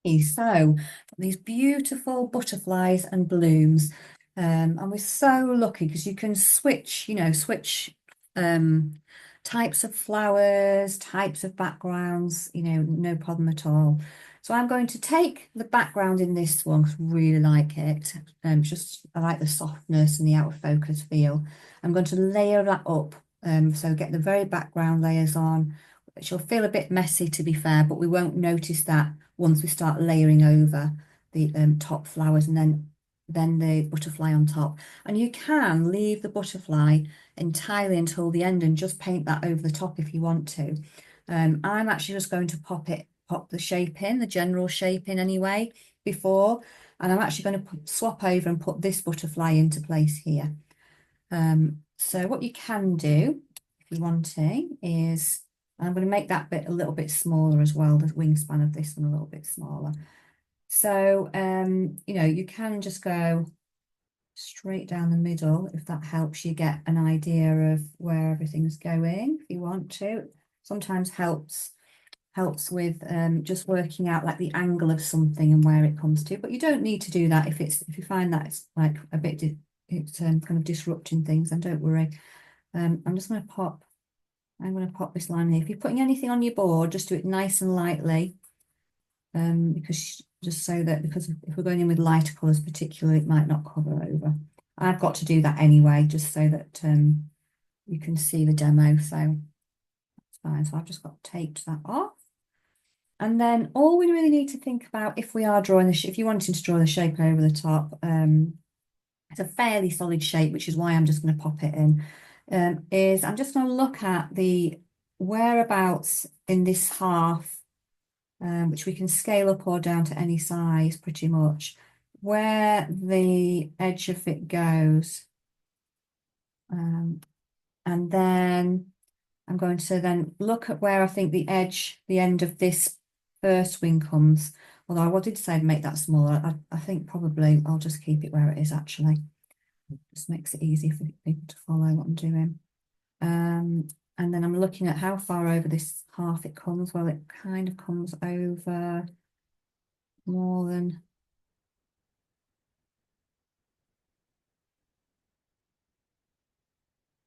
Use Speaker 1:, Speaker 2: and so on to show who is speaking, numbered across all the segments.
Speaker 1: So these beautiful butterflies and blooms, and we're so lucky because you can switch, switch um, types of flowers, types of backgrounds, no problem at all. So I'm going to take the background in this one 'cause I really like it. Just I like the softness and the out of focus feel. I'm going to layer that up, so get the very background layers on. She'll feel a bit messy to be fair, but we won't notice that once we start layering over the top flowers and then the butterfly on top. And you can leave the butterfly entirely until the end and just paint that over the top if you want to. I'm actually just going to pop the shape in, the general shape in anyway, before, and I'm actually going to swap over and put this butterfly into place here. So what you can do, if you want to, is I'm going to make that bit a little bit smaller as well, the wingspan of this one a little bit smaller. So, you can just go straight down the middle if that helps you get an idea of where everything's going, if you want to. Sometimes helps with just working out like the angle of something and where it comes to, but you don't need to do that if you find that it's like a bit it's kind of disrupting things, then don't worry. I'm going to pop this line here. If you're putting anything on your board, just do it nice and lightly, because if we're going in with lighter colours particularly, it might not cover over. I've got to do that anyway, just so that you can see the demo, so that's fine. So I've just got taped that off. And then all we really need to think about if we are drawing if you're wanting to draw the shape over the top, it's a fairly solid shape, which is why I'm just going to pop it in, is I'm just going to look at the whereabouts in this half, which we can scale up or down to any size pretty much, where the edge of it goes. And then I'm going to then look at where I think the end of this first wing comes. Although I did say I'd make that smaller. I think probably I'll just keep it where it is actually. Just makes it easy for people to follow what I'm doing. And then I'm looking at how far over this half it comes. Well, it kind of comes over more than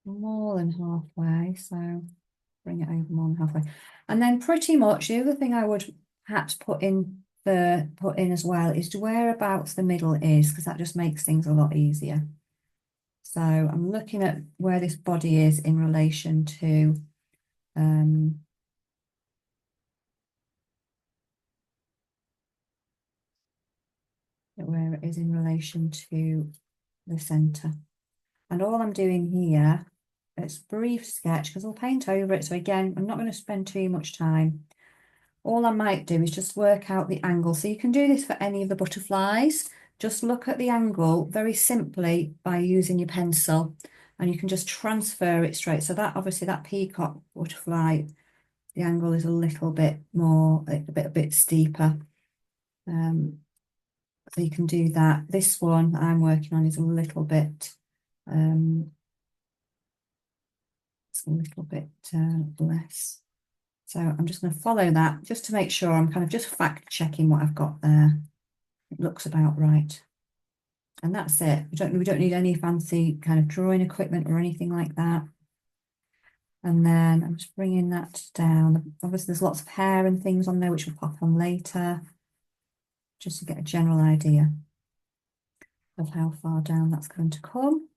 Speaker 1: halfway. So bring it over more than halfway. And then pretty much the other thing I would perhaps put in as well is whereabouts the middle is, because that just makes things a lot easier. So I'm looking at where this body is in relation to where it is in relation to the center. And all I'm doing here, it's a brief sketch because I'll paint over it. So again, I'm not going to spend too much time. All I might do is just work out the angle. So you can do this for any of the butterflies. Just look at the angle very simply by using your pencil, and you can just transfer it straight. So that obviously that peacock butterfly, the angle is a little bit more, a bit steeper. So you can do that. This one I'm working on is a little bit, it's a little bit less. So I'm just going to follow that just to make sure I'm kind of just fact checking what I've got there. It looks about right. And that's it. We don't need any fancy kind of drawing equipment or anything like that. And then I'm just bringing that down. Obviously there's lots of hair and things on there which we'll pop on later, just to get a general idea of how far down that's going to come.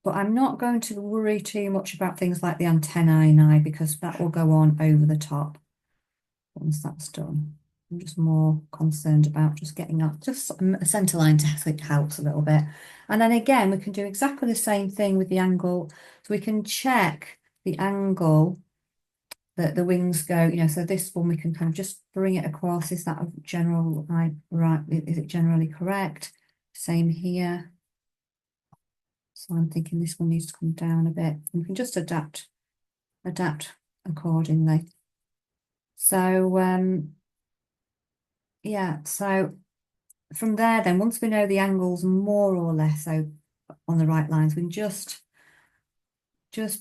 Speaker 1: But I'm not going to worry too much about things like the antennae now, because that will go on over the top once that's done. I'm just more concerned about just getting up just a centre line so it helps a little bit. And then again, we can do exactly the same thing with the angle. So we can check the angle that the wings go, so this one we can kind of just bring it across. Is that a general, right? Is it generally correct? Same here. So I'm thinking this one needs to come down a bit. And we can just adapt accordingly. So yeah, so from there then, once we know the angles more or less so on the right lines, we can just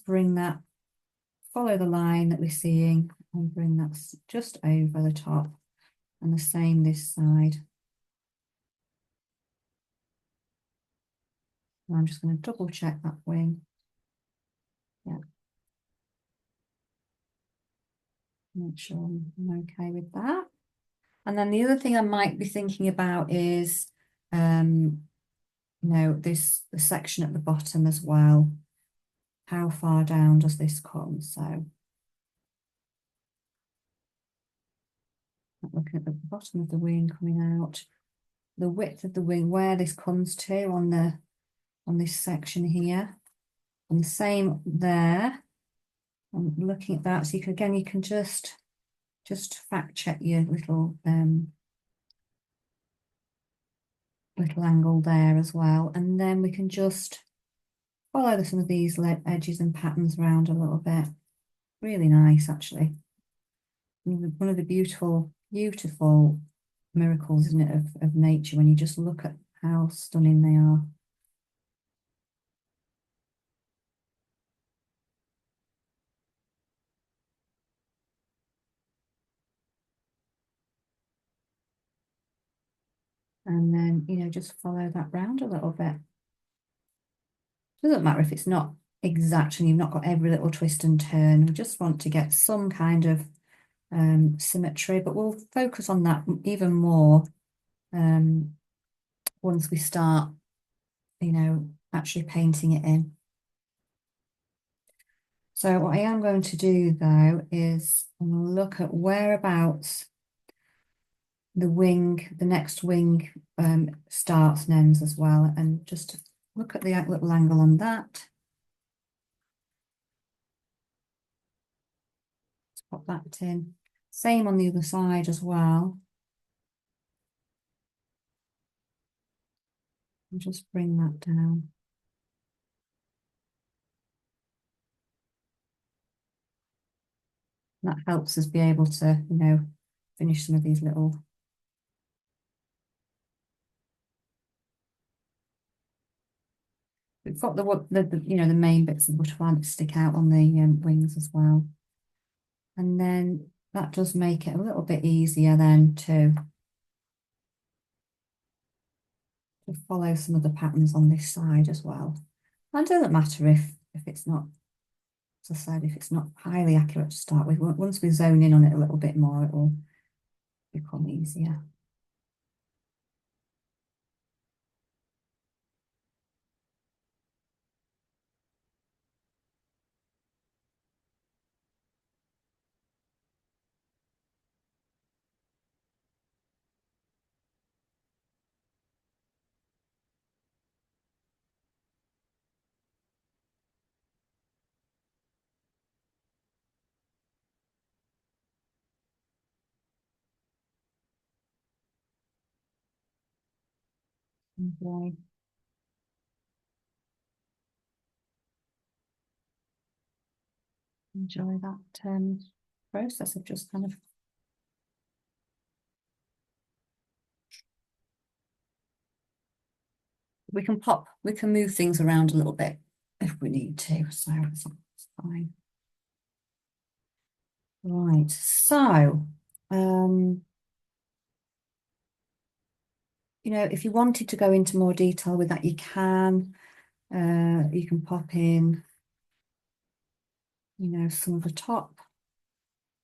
Speaker 1: bring that, follow the line that we're seeing and bring that just over the top. And the same this side. And I'm just going to double check that wing. Yeah, make sure I'm okay with that. And then the other thing I might be thinking about is, the section at the bottom as well. How far down does this come? So looking at the bottom of the wing coming out, the width of the wing, where this comes to on this section here, and the same there. I'm looking at that, so you can just fact check your little angle there as well, and then we can just follow some of these edges and patterns around a little bit. Really nice, actually. One of the beautiful miracles, isn't it, of nature, when you just look at how stunning they are. And then, just follow that round a little bit. Doesn't matter if it's not exact and you've not got every little twist and turn. We just want to get some kind of symmetry, but we'll focus on that even more once we start, actually painting it in. So what I am going to do though is look at whereabouts the next wing starts and ends as well, and just look at the little angle on that. Let's pop that in. Same on the other side as well. And just bring that down. That helps us be able to, finish some of these little. We've got the main bits of butterfly that stick out on the wings as well. And then that does make it a little bit easier then to follow some of the patterns on this side as well. And it doesn't matter if it's not, as I said, if it's not highly accurate to start with. Once we zone in on it a little bit more, it will become easier. Enjoy, enjoy that process of just kind of we can move things around a little bit if we need to, so it's fine. Right, so if you wanted to go into more detail with that, you can. You can pop in, some of the top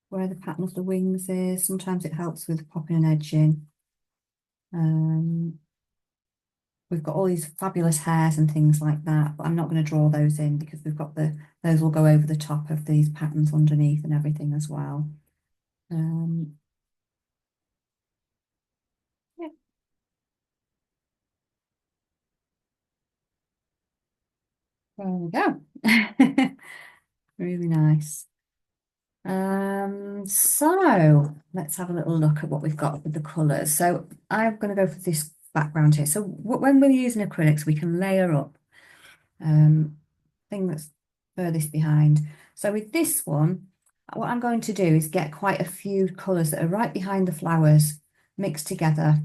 Speaker 1: where the pattern of the wings is. Sometimes it helps with popping an edge in. We've got all these fabulous hairs and things like that, but I'm not going to draw those in because we've got those will go over the top of these patterns underneath and everything as well. Yeah. There we go. Really nice. So let's have a little look at what we've got with the colours. So I'm going to go for this background here. So when we're using acrylics, we can layer up thing that's furthest behind. So with this one, what I'm going to do is get quite a few colours that are right behind the flowers mixed together,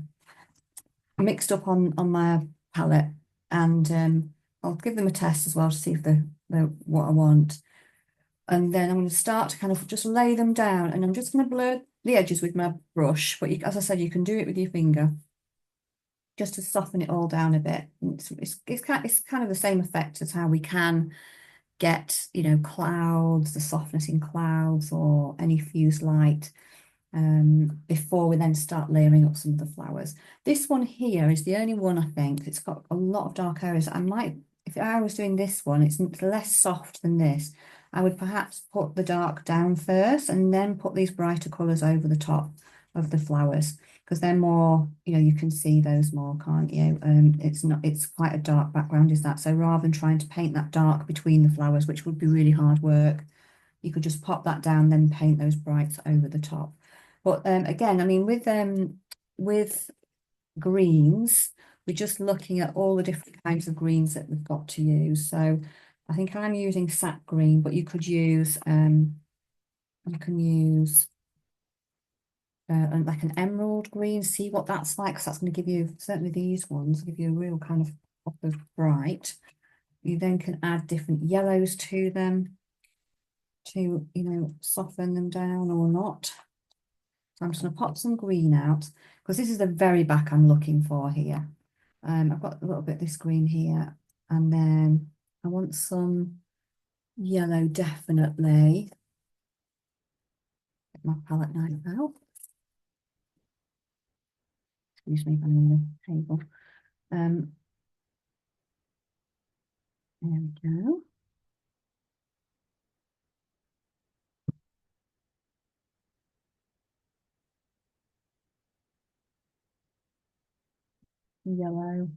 Speaker 1: mixed up on my palette, and I'll give them a test as well to see if they're what I want. And then I'm going to start to kind of just lay them down, and I'm just going to blur the edges with my brush, but you, as I said, you can do it with your finger just to soften it all down a bit. It's kind of the same effect as how we can get, you know, clouds, the softness in clouds or any fused light before we then start layering up some of the flowers. This one here is the only one, I think, it's got a lot of dark areas. I might, if I was doing this one, it's less soft than this. I would perhaps put the dark down first and then put these brighter colours over the top of the flowers, because they're more, you know, you can see those more, can't you? It's quite a dark background, is that? So rather than trying to paint that dark between the flowers, which would be really hard work, you could just pop that down, then paint those brights over the top. But again, I mean, with greens, we're just looking at all the different kinds of greens that we've got to use. So I think I'm using sap green, but you could use you can use like an emerald green. See what that's like, because that's going to give you, certainly these ones give you a real kind of pop of bright. You then can add different yellows to them to, you know, soften them down or not. So I'm just going to pop some green out, because this is the very back I'm looking for here. I've got a little bit of this green here, and then I want some yellow, definitely. Get my palette knife out. Excuse me, I'm on the table. There we go. Yellow.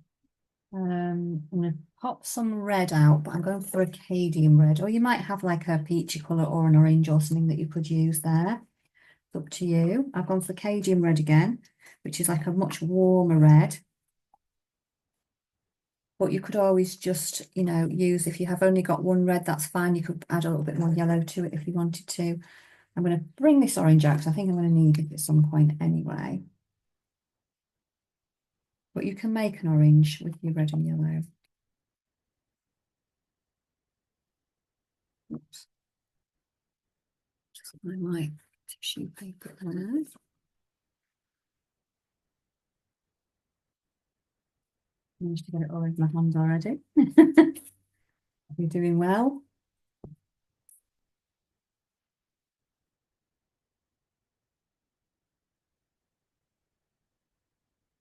Speaker 1: I'm going to pop some red out, but I'm going for Acadian red, or you might have like a peachy colour or an orange or something that you could use there. It's up to you. I've gone for Acadian red again, which is like a much warmer red. But you could always just, you know, use, if you have only got one red, that's fine. You could add a little bit more yellow to it if you wanted to. I'm going to bring this orange out, because I think I'm going to need it at some point anyway. But you can make an orange with your red and yellow. Oops. Just my tissue paper there. Managed to get it all over my hands already. You're doing well.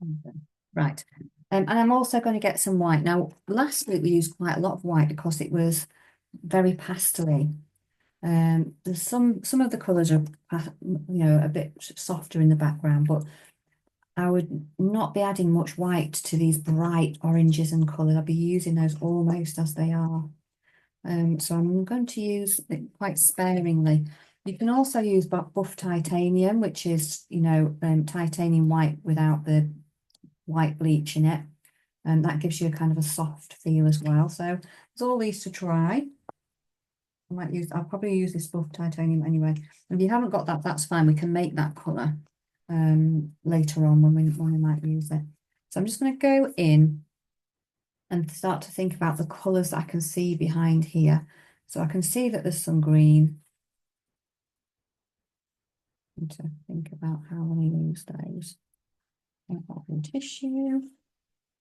Speaker 1: Okay. Right. And I'm also going to get some white. Now, last week we used quite a lot of white because it was very pastely. There's some of the colours are, you know, a bit softer in the background, but I would not be adding much white to these bright oranges and colours. I'll be using those almost as they are. So I'm going to use it quite sparingly. You can also use buff titanium, which is, you know, titanium white without the white bleach in it. And that gives you a kind of a soft feel as well. So there's all these to try. I'll probably use this buff titanium anyway. If you haven't got that, that's fine. We can make that colour later on when we might use it. So I'm just going to go in and start to think about the colours that I can see behind here. So I can see that there's some green. I need to think about how I'm going to use those. Tissue.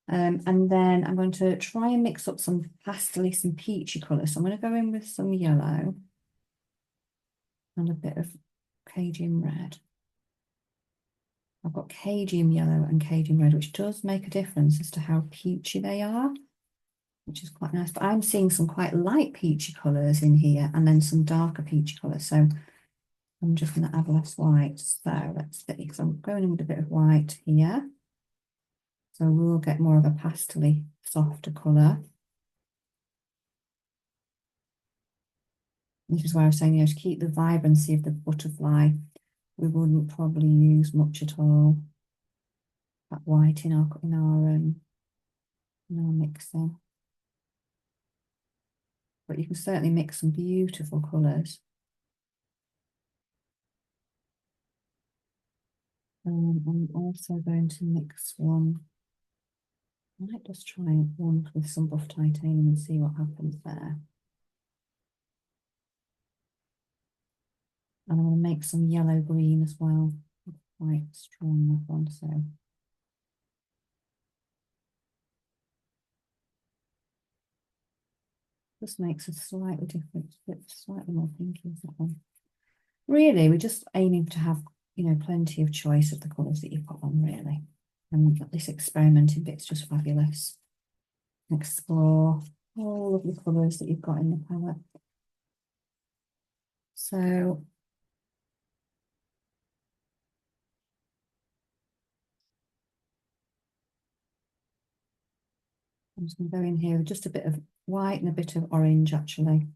Speaker 1: And then I'm going to try and mix up some pastely, some peachy colours. So I'm going to go in with some yellow and a bit of Cajun red. I've got Cajun yellow and Cajun red, which does make a difference as to how peachy they are, which is quite nice. But I'm seeing some quite light peachy colours in here and then some darker peachy colours. So I'm just going to add less white. So let's see. So I'm going in with a bit of white here. So we'll get more of a pastely, softer colour. This is why I was saying, you know, to keep the vibrancy of the butterfly, we wouldn't probably use much at all. That white in our mixer. But you can certainly mix some beautiful colours. I'm also going to mix one. I might just try one with some buff titanium and see what happens there. And I'm going to make some yellow green as well. Quite strong, that one, so. Just makes a slightly different, bit slightly more pinky is that one. Really, we're just aiming to have, you know, plenty of choice of the colours that you put on, really. And this experimenting bit's just fabulous. Explore all of the colours that you've got in the palette. So I'm just going to go in here with just a bit of white and a bit of orange, actually.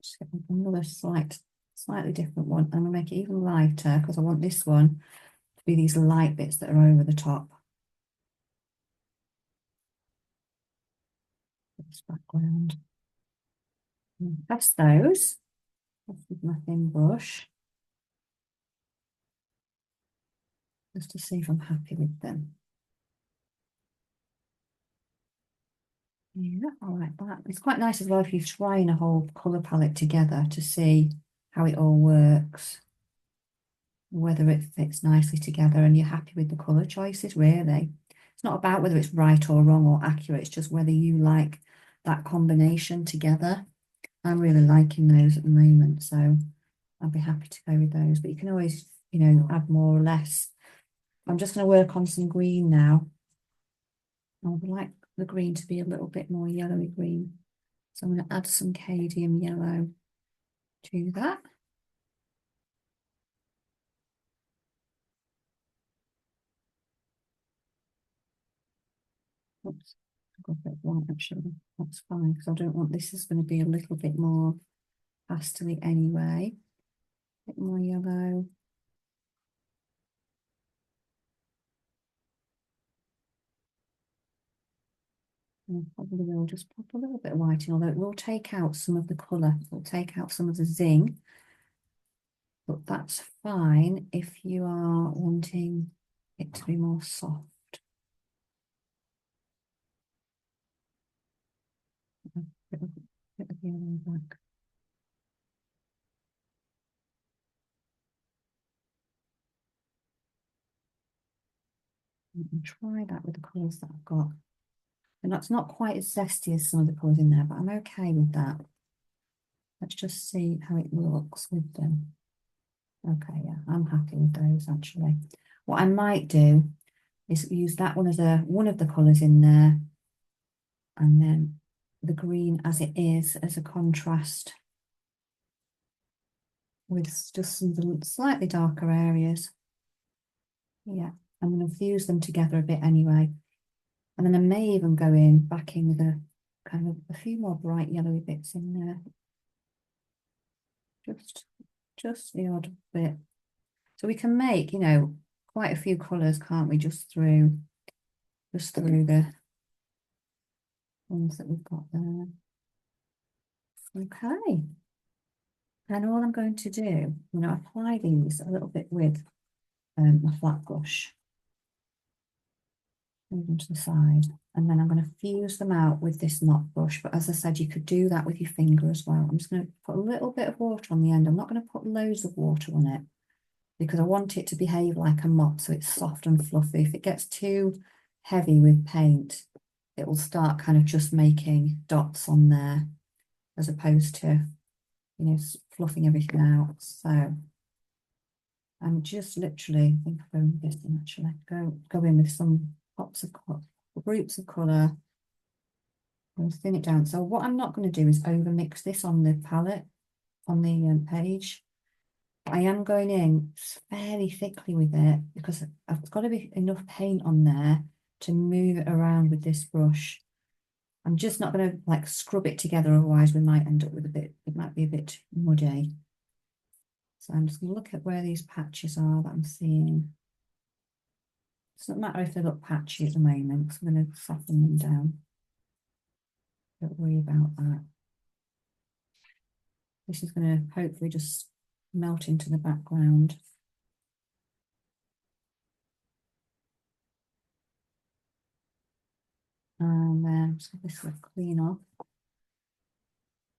Speaker 1: Just get another slightly different one. I'm going to make it even lighter because I want this one to be these light bits that are over the top. This background. Test those with my thin brush, just to see if I'm happy with them. Yeah, I like that. It's quite nice as well if you're trying a whole colour palette together to see how it all works, whether it fits nicely together and you're happy with the colour choices, really. It's not about whether it's right or wrong or accurate, it's just whether you like that combination together. I'm really liking those at the moment, so I'll be happy to go with those. But you can always, you know, add more or less. I'm just going to work on some green now. I would like the green to be a little bit more yellowy green. So I'm going to add some cadmium yellow to that. Oops, I've got a bit of white actually. That's fine because I don't want this is going to be a little bit more pastel-y anyway. A bit more yellow. And probably will just pop a little bit of white in, although it will take out some of the colour. It will take out some of the zing. But that's fine if you are wanting it to be more soft. Bit of yellow back. And try that with the colours that I've got. And that's not quite as zesty as some of the colours in there, but I'm okay with that. Let's just see how it looks with them. Okay, yeah, I'm happy with those actually. What I might do is use that one as one of the colours in there, and then the green as it is as a contrast with just some slightly darker areas. Yeah, I'm going to fuse them together a bit anyway. And then I may even go back in with a kind of a few more bright yellowy bits in there. Just the odd bit. So we can make, you know, quite a few colours, can't we, just through the ones that we've got there. Okay. And all I'm going to do, you know, apply these a little bit with my flat brush. Move them to the side. And then I'm going to fuse them out with this knot brush. But as I said, you could do that with your finger as well. I'm just going to put a little bit of water on the end. I'm not going to put loads of water on it because I want it to behave like a mop, so it's soft and fluffy. If it gets too heavy with paint, it will start kind of just making dots on there as opposed to, you know, fluffing everything out. So I'm just literally, I think I'll go with this one actually. Go in with some pops of groups of colour and thin it down. So what I'm not going to do is over mix this on the palette, on the page. I am going in fairly thickly with it because I've got to be enough paint on there to move it around with this brush. I'm just not going to like scrub it together, otherwise we might end up with it might be a bit muddy. So I'm just going to look at where these patches are that I'm seeing. It doesn't matter if they look patchy at the moment, because I'm going to soften them down. Don't worry about that. This is going to hopefully just melt into the background. And then just get this clean off.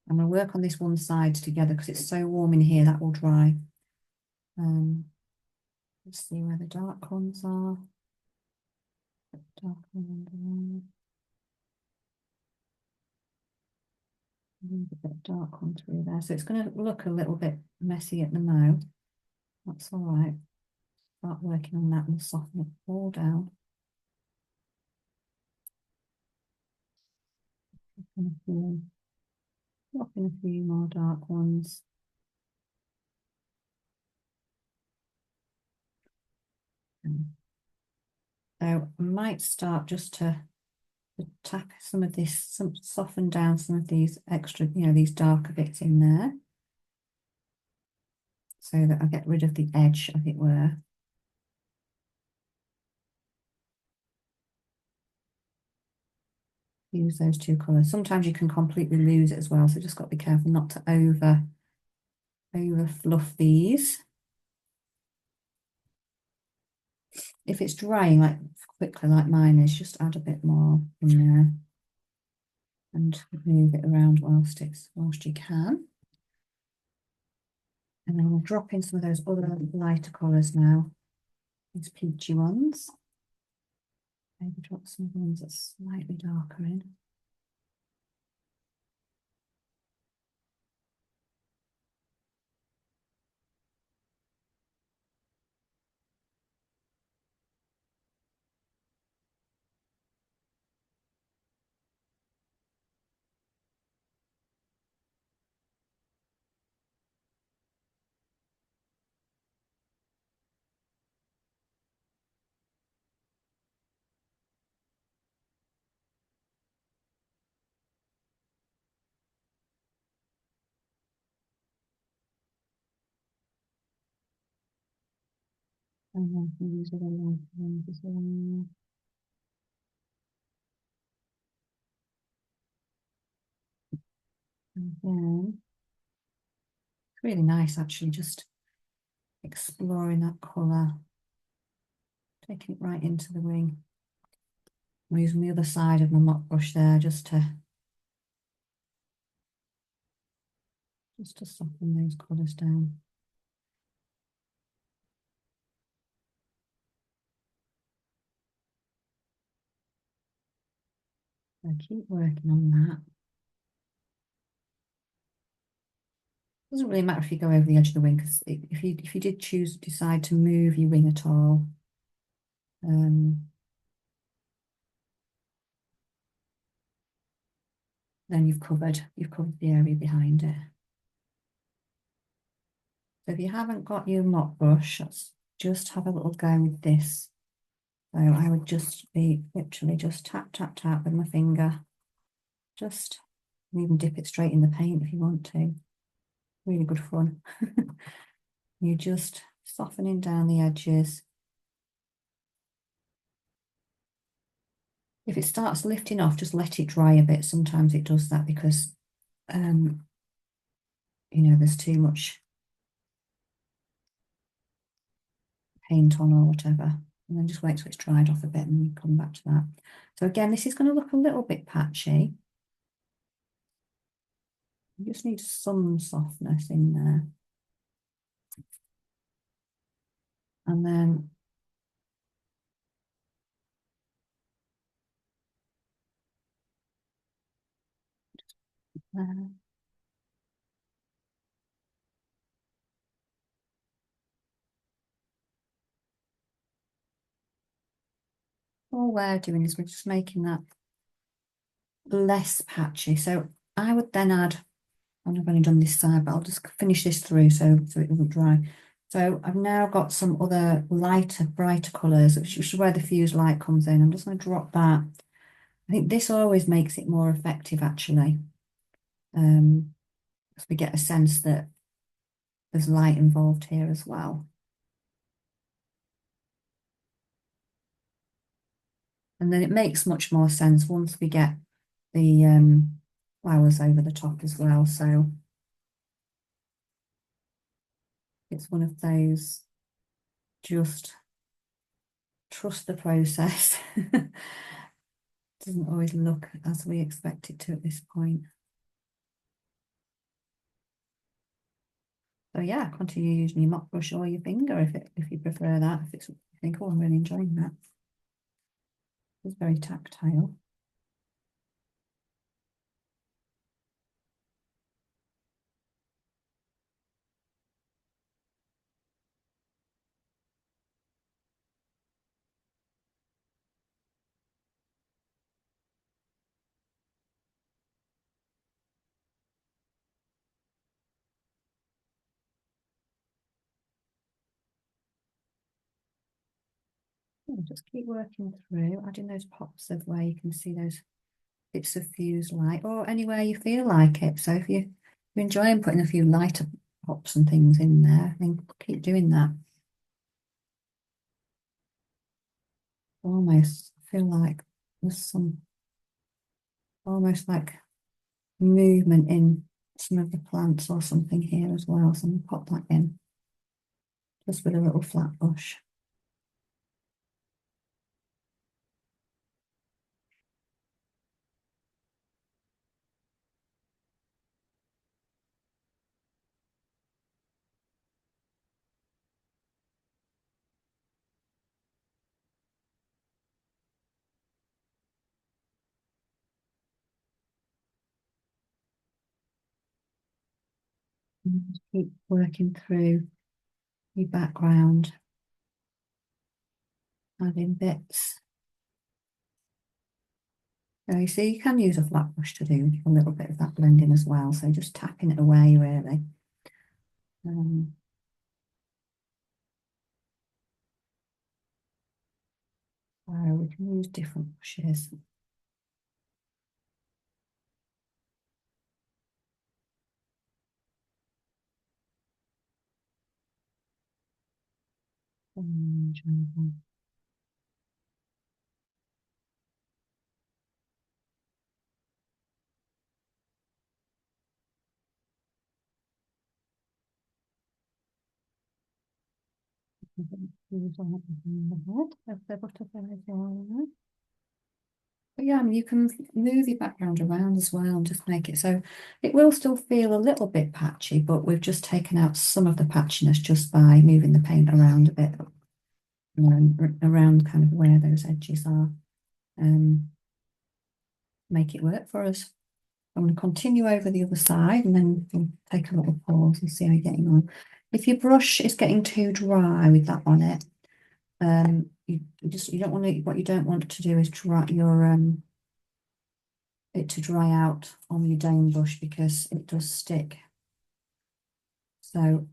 Speaker 1: I'm going to work on this one side together because it's so warm in here that will dry. Let's see where the dark ones are. Dark one, a bit dark one through there. So it's going to look a little bit messy at the mo. That's all right. Start working on that and soften it all down. Drop in a few more dark ones. So I might start just to tap some of this, soften down some of these extra, these darker bits in there, so that I get rid of the edge, as it were. Use those two colours. Sometimes you can completely lose it as well, so just got to be careful not to over fluff these. If it's drying like quickly like mine is, just add a bit more in there and move it around whilst you can. And then we'll drop in some of those other lighter colours now, these peachy ones. Maybe drop some of the ones that's slightly darker in. And then these are the lighter ones as well. And then it's really nice actually, just exploring that colour, taking it right into the wing. I'm using the other side of my mop brush there just to soften those colours down. So keep working on that. Doesn't really matter if you go over the edge of the wing, because if you did decide to move your wing at all, then you've covered the area behind it. So if you haven't got your mop brush, just have a little go with this. So I would just be literally just tap, tap, tap with my finger. Just even dip it straight in the paint if you want to. Really good fun. You're just softening down the edges. If it starts lifting off, just let it dry a bit. Sometimes it does that because, there's too much paint on or whatever. And then just wait till it's dried off a bit and then come back to that. So again, this is going to look a little bit patchy. You just need some softness in there. And then all we're doing is we're just making that less patchy. So I would then add, and I've only done this side, but I'll just finish this through so it doesn't dry. So I've now got some other lighter, brighter colours, which is where the fused light comes in. I'm just going to drop that. I think this always makes it more effective, actually. Because we get a sense that there's light involved here as well. And then it makes much more sense once we get the flowers over the top as well. So it's one of those, just trust the process. Doesn't always look as we expect it to at this point. So yeah, continue using your mop brush or your finger if you prefer that. If it's you think, oh, I'm really enjoying that. It's very tactile. Yeah, just keep working through, adding those pops of where you can see those bits of fused light, or anywhere you feel like it. So if you're enjoying putting a few lighter pops and things in there, then keep doing that. Almost feel like there's some almost like movement in some of the plants or something here as well. So I'm gonna pop that in just with a little flat brush. And just keep working through your background, adding bits. So you see, you can use a flat brush to do a little bit of that blending as well. So just tapping it away really. Um, so we can use different brushes. Use on the head of the butterfly. But yeah, I mean, you can move your background around as well and just make it so it will still feel a little bit patchy, but we've just taken out some of the patchiness just by moving the paint around a bit, you know, and around kind of where those edges are. Make it work for us. I'm going to continue over the other side and then we'll take a little pause and see how you're getting on. If your brush is getting too dry with that on it, you don't want to, what you don't want to do is dry your it to dry out on your dome brush because it does stick. So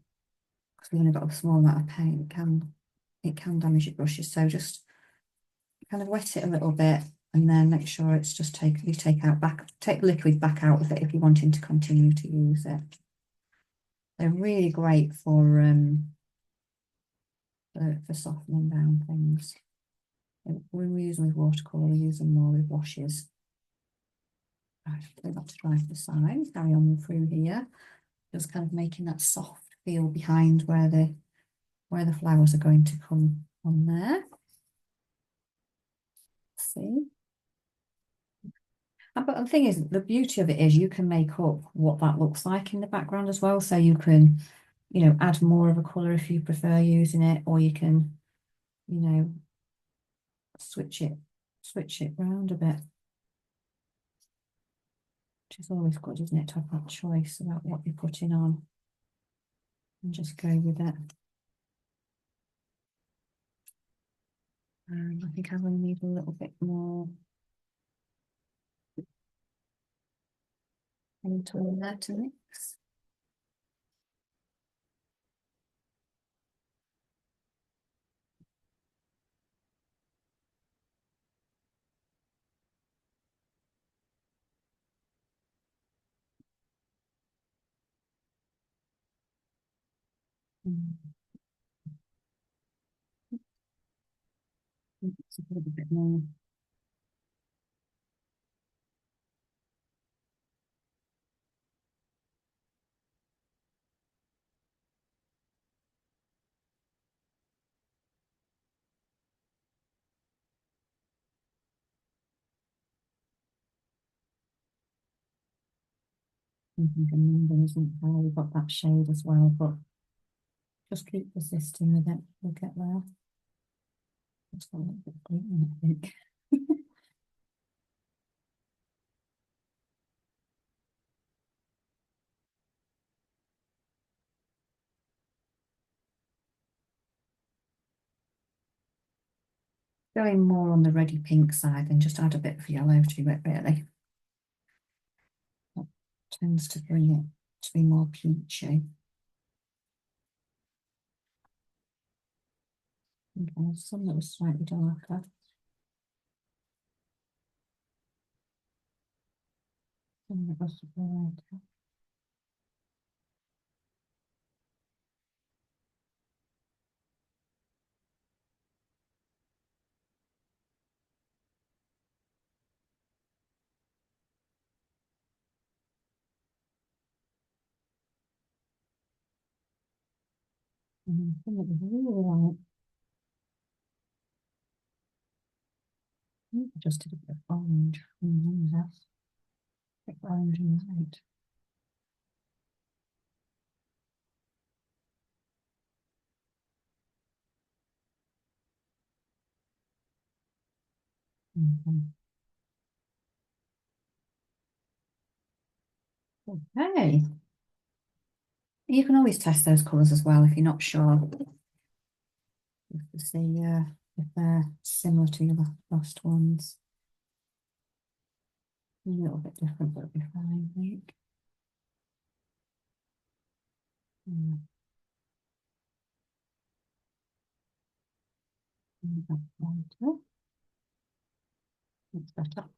Speaker 1: because we've only got a small amount of paint, it can damage your brushes. So just kind of wet it a little bit and then make sure it's just take liquid back out of it if you're wanting to continue to use it. They're really great for softening down things. When we use them with watercolour, we use them more with washes. Right, leave that to dry to the side. Carry on through here, just kind of making that soft feel behind where the flowers are going to come on there. See? But the thing is, the beauty of it is you can make up what that looks like in the background as well. So you can, you know, add more of a colour if you prefer using it, or you can, you know, switch it round a bit. Which is always good, isn't it, to have that choice about what you're putting on and just go with it. I think I'm going to need a little bit more paint on there to mix. It's a little bit more. I think I'm remembering isn't how we got that shade as well, but Just keep persisting with it. We'll get there. It's got a little bit of glue in it, I think. Going more on the reddy pink side and just add a bit of yellow to it, really. That tends to bring it to be more peachy. Okay, some that was slightly darker. Some that was lighter. Some that was really light. Just did a bit of orange. That's a bit orange and light. Okay. You can always test those colours as well if you're not sure. To see if they're similar to your last ones. A little bit different, but it'll be fine, I think. Yeah. That's better.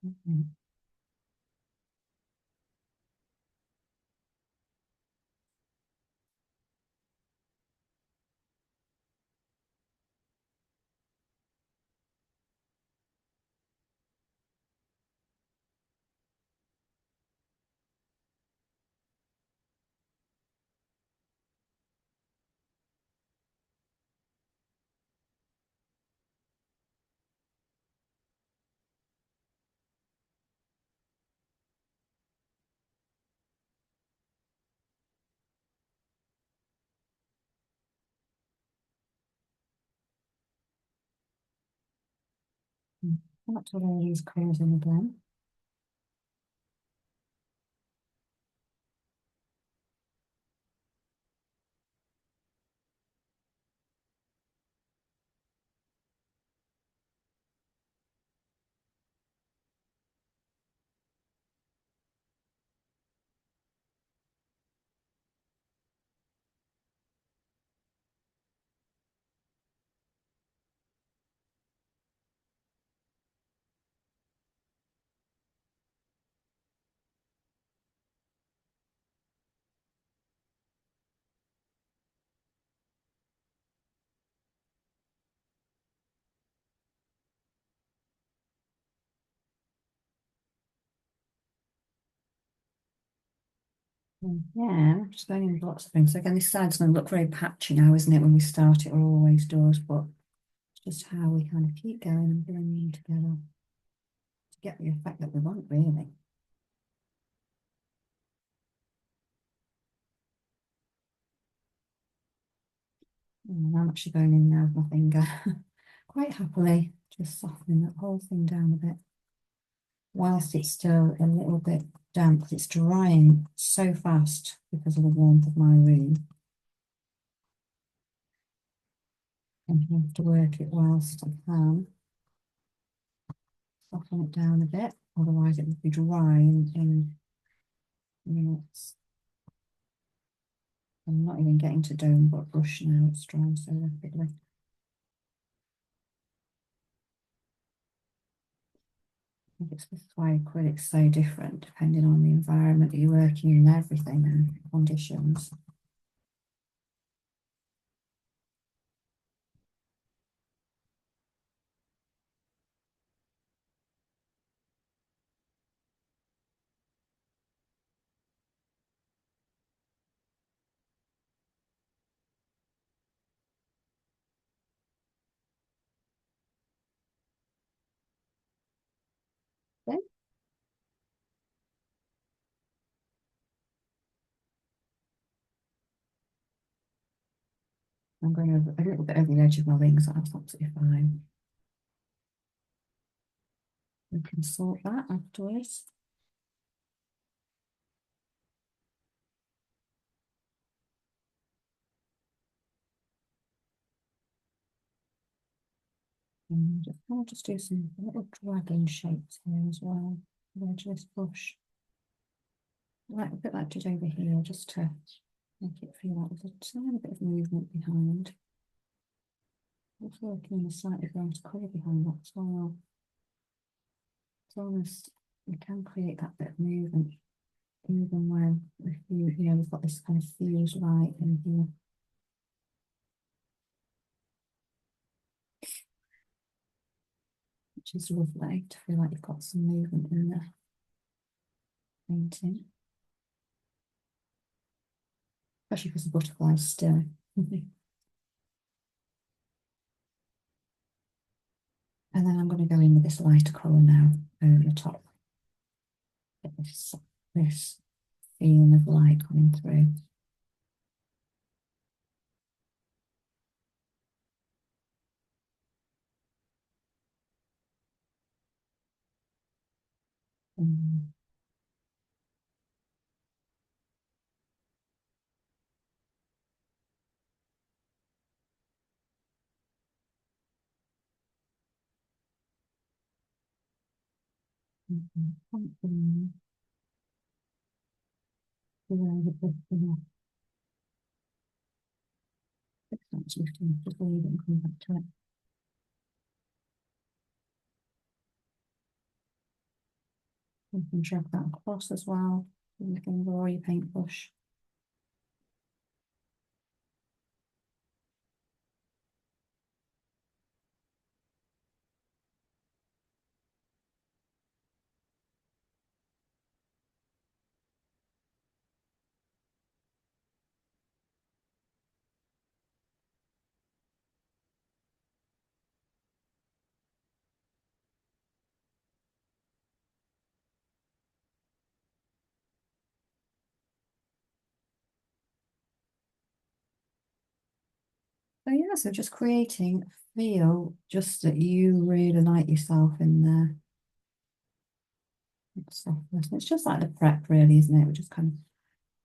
Speaker 1: Mhm. That's what all these colours in again. Yeah, just going in with lots of things. So again, this side's going to look very patchy now, isn't it? When we start, it always does, but it's just how we kind of keep going and blending together to get the effect that we want, really. And I'm actually going in now with my finger quite happily, just softening that whole thing down a bit, whilst it's still a little bit damp, because it's drying so fast because of the warmth of my room. And I have to work it whilst I can. Soften it down a bit, otherwise it would be dry in minutes. I'm not even getting to dome but brush now, it's drying so rapidly. I think it's this is why acrylic's so different depending on the environment that you're working in and everything and conditions. Okay. I'm going over a little bit over the edge of my wings, so that's absolutely fine. We can sort that afterwards. And I'll just do some little dragon shapes here as well. The edge of this bush. Like a bit like I did over here, just to make it feel like there's a tiny bit of movement behind. It's working in a slightly brighter colour behind that as well. It's almost, you can create that bit of movement even when if you know, we've got this kind of fused light in here. Which is lovely to feel like you've got some movement in the painting. Especially because the butterfly's still. And then I'm going to go in with this lighter colour now over the top. Get this feeling of light coming through. Mm. Something around it, it's not lifting, just leave it and come back to it. You can drag that across as well. You can roll your paintbrush. So yeah, so just creating a feel just that you really like yourself in there. Softness. It's just like the prep really, isn't it? We're just kind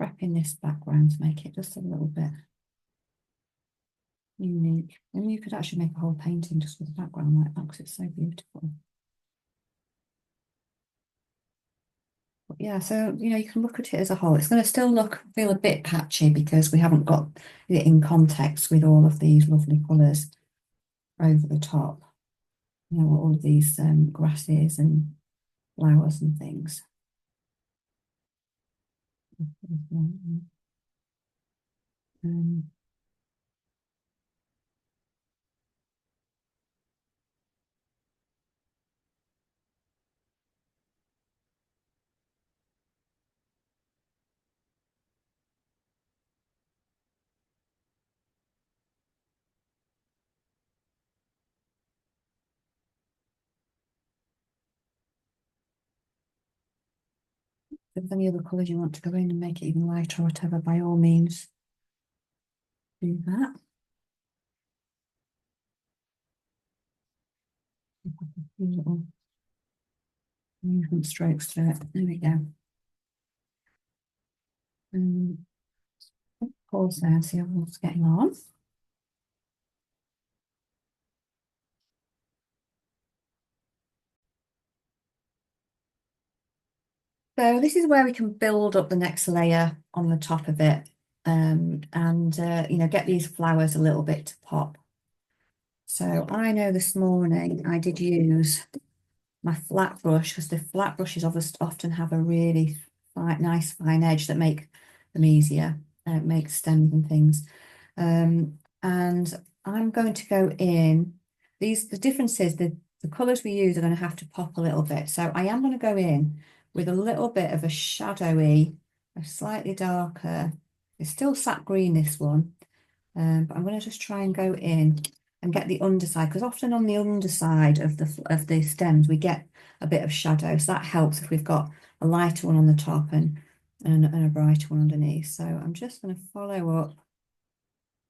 Speaker 1: of prepping this background to make it just a little bit unique. And you could actually make a whole painting just with a background like that because it's so beautiful. But yeah, so you know, you can look at it as a whole. It's going to still feel a bit patchy because we haven't got it in context with all of these lovely colours over the top. You know, all of these grasses and flowers and things. Um, if there's any other colours you want to go in and make it even lighter or whatever, by all means, do that. Little movement strokes through it. There we go. Pause there and see how it's getting on. So this is where we can build up the next layer on the top of it, and you know, get these flowers a little bit to pop. So I know this morning I did use my flat brush because the flat brushes often have a really nice fine edge that make them easier, make stems and things. And I'm going to go in. The difference is the colours we use are going to have to pop a little bit. So I am going to go in with a little bit of a shadowy, a slightly darker, it's still sap green, this one, but I'm going to just try and go in and get the underside, because often on the underside of the stems we get a bit of shadow, so that helps if we've got a lighter one on the top and a brighter one underneath. So I'm just going to follow up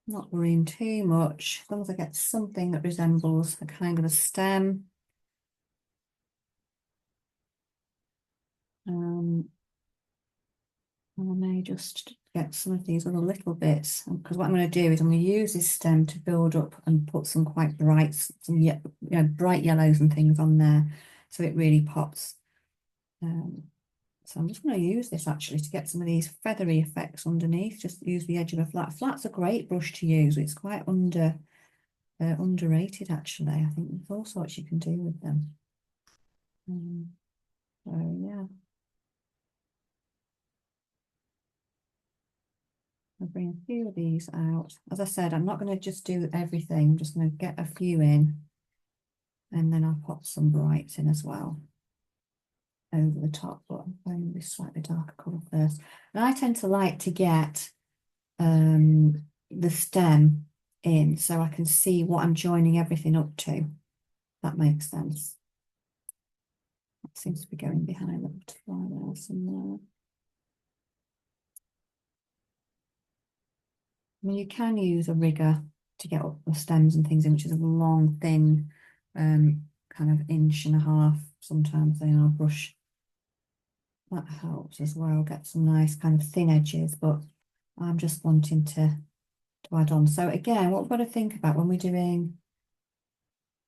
Speaker 1: Not worrying too much, as long as I get something that resembles a kind of a stem. Um, and I may just get some of these other little bits, because what I'm going to do is I'm going to use this stem to build up and put some quite bright, bright yellows and things on there, so it really pops. Um, so I'm just going to use this actually to get some of these feathery effects underneath. Just use the edge of a flat. Flat's a great brush to use. It's quite underrated actually. I think there's all sorts you can do with them. So yeah, I'll bring a few of these out. As I said, I'm not going to just do everything. I'm just going to get a few in, and then I'll pop some brights in as well over the top, but I'm going with this slightly darker colour first. And I tend to like to get the stem in so I can see what I'm joining everything up to. That makes sense. That seems to be going behind the butterfly there somewhere. I mean, you can use a rigger to get up the stems and things in, which is a long, thin, kind of inch and a half. Sometimes they are brush. That helps as well. Get some nice kind of thin edges, but I'm just wanting to add on. So again, what we've got to think about when we're going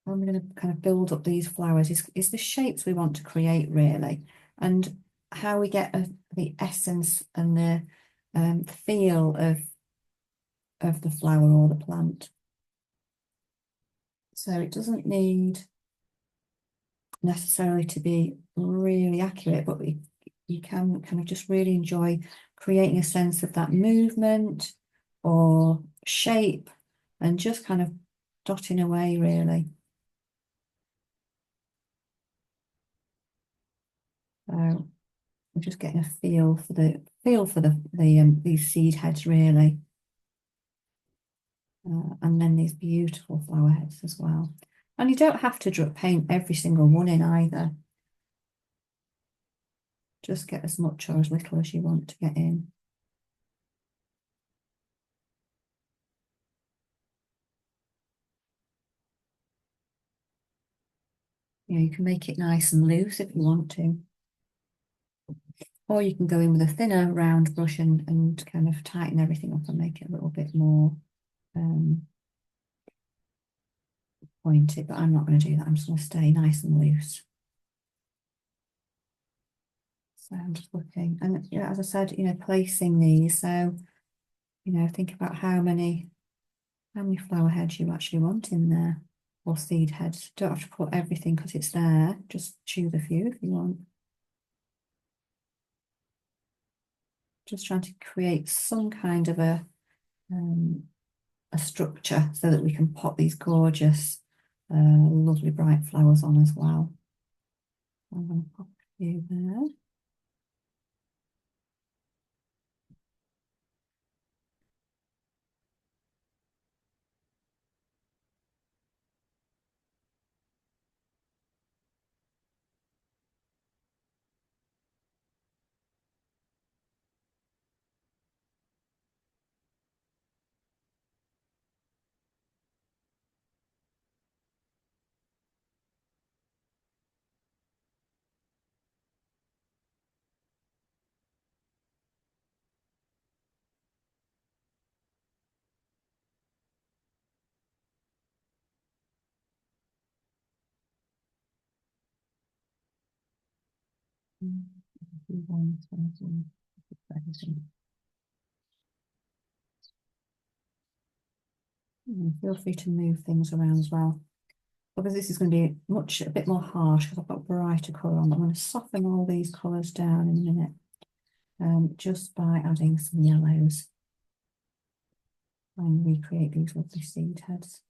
Speaker 1: to kind of build up these flowers is the shapes we want to create really, and how we get the essence and the feel of the flower or the plant. So it doesn't need necessarily to be really accurate, but you can kind of just really enjoy creating a sense of that movement or shape and just kind of dotting away really. So I'm just getting a feel for these seed heads really. And then these beautiful flower heads as well. And you don't have to paint every single one in either. Just get as much or as little as you want to get in. You can make it nice and loose if you want to. Or you can go in with a thinner round brush and kind of tighten everything up and make it a little bit more pointed, but I'm not going to do that. I'm just going to stay nice and loose. So I'm just looking, and as I said, placing these. So, think about how many flower heads you actually want in there, or seed heads. Don't have to put everything because it's there. Just choose a few if you want. Just trying to create some kind of a structure so that we can pop these gorgeous, lovely bright flowers on as well. I'm going to pop a few there. Feel free to move things around as well. Because this is going to be a bit more harsh because I've got brighter colour on. I'm going to soften all these colours down in a minute, just by adding some yellows and recreate these lovely seed heads.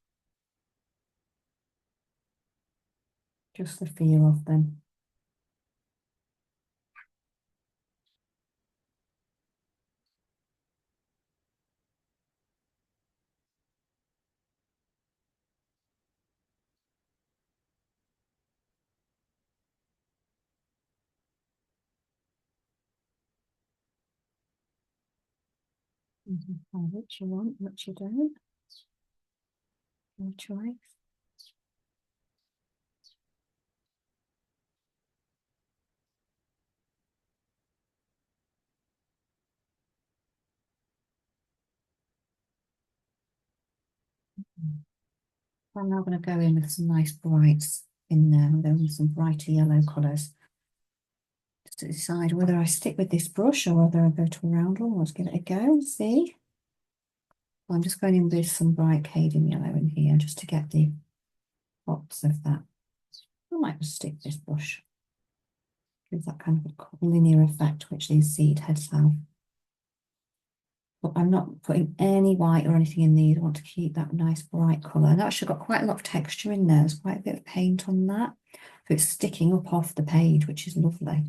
Speaker 1: Just the feel of them. Which you want, which you don't. No choice. I'm now going to go in with some nice brights in there. I'm going with some brighter yellow colours just to decide whether I stick with this brush or whether I go to a round one. Let's give it a go and see. I'm just going in with some bright cadmium yellow in here just to get the pops of that. I might just stick this brush. Gives that kind of a linear effect which these seed heads have. But I'm not putting any white or anything in these. I want to keep that nice bright colour. And actually got quite a lot of texture in there. There's quite a bit of paint on that. So it's sticking up off the page, which is lovely.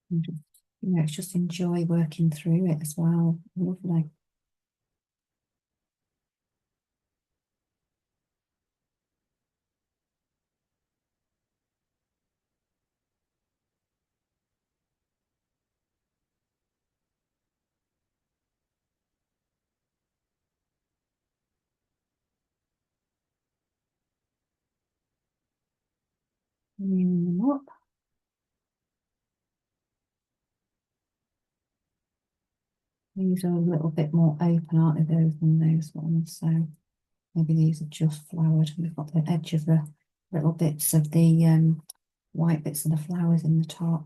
Speaker 1: And just, it's just enjoy working through it as well. Lovely. Cleaning them up. These are a little bit more open, aren't they, than those ones? So maybe these are just flowered. We've got the edge of the little bits of the white bits of the flowers in the top.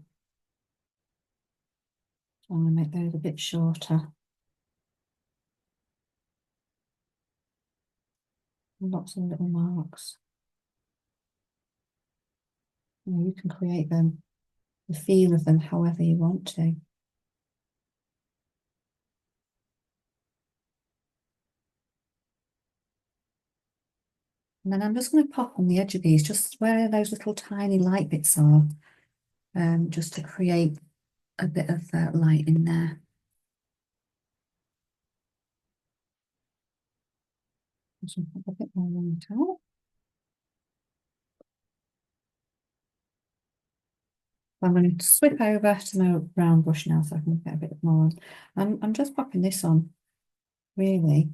Speaker 1: So I'm going to make those a bit shorter. Lots of little marks. You can create them, the feel of them however you want to. And then I'm just going to pop on the edge of these, just where those little tiny light bits are, just to create a bit of light in there. Just pop a bit more on the top. I'm going to swip over to my round brush now so I can get a bit more. I'm just popping this on really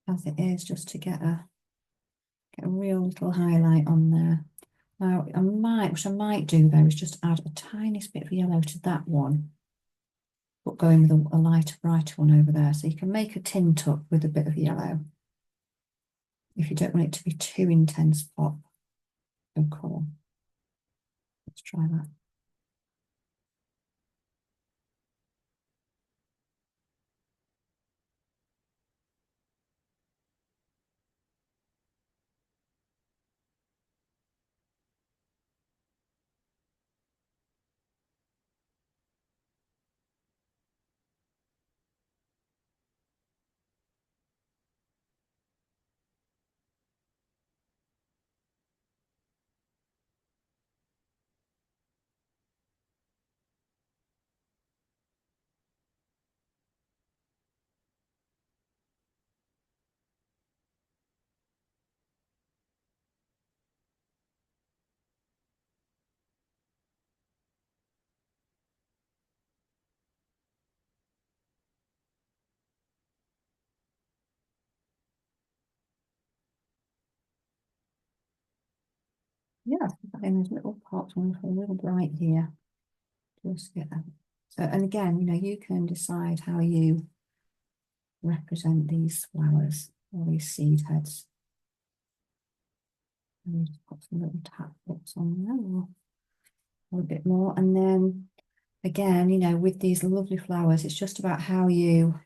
Speaker 1: as it is, just to get a real little highlight on there. Now what I might do though is just add a tiny bit of yellow to that one, but going with a lighter, brighter one over there. So you can make a tint up with a bit of yellow if you don't want it to be too intense pop of colour. Let's try that. Yeah, in those little pots, one a little bright here. Just get that. So, and again, you can decide how you represent these flowers or these seed heads. And just put some little tap bits on there or a bit more. And then again, with these lovely flowers, it's just about how you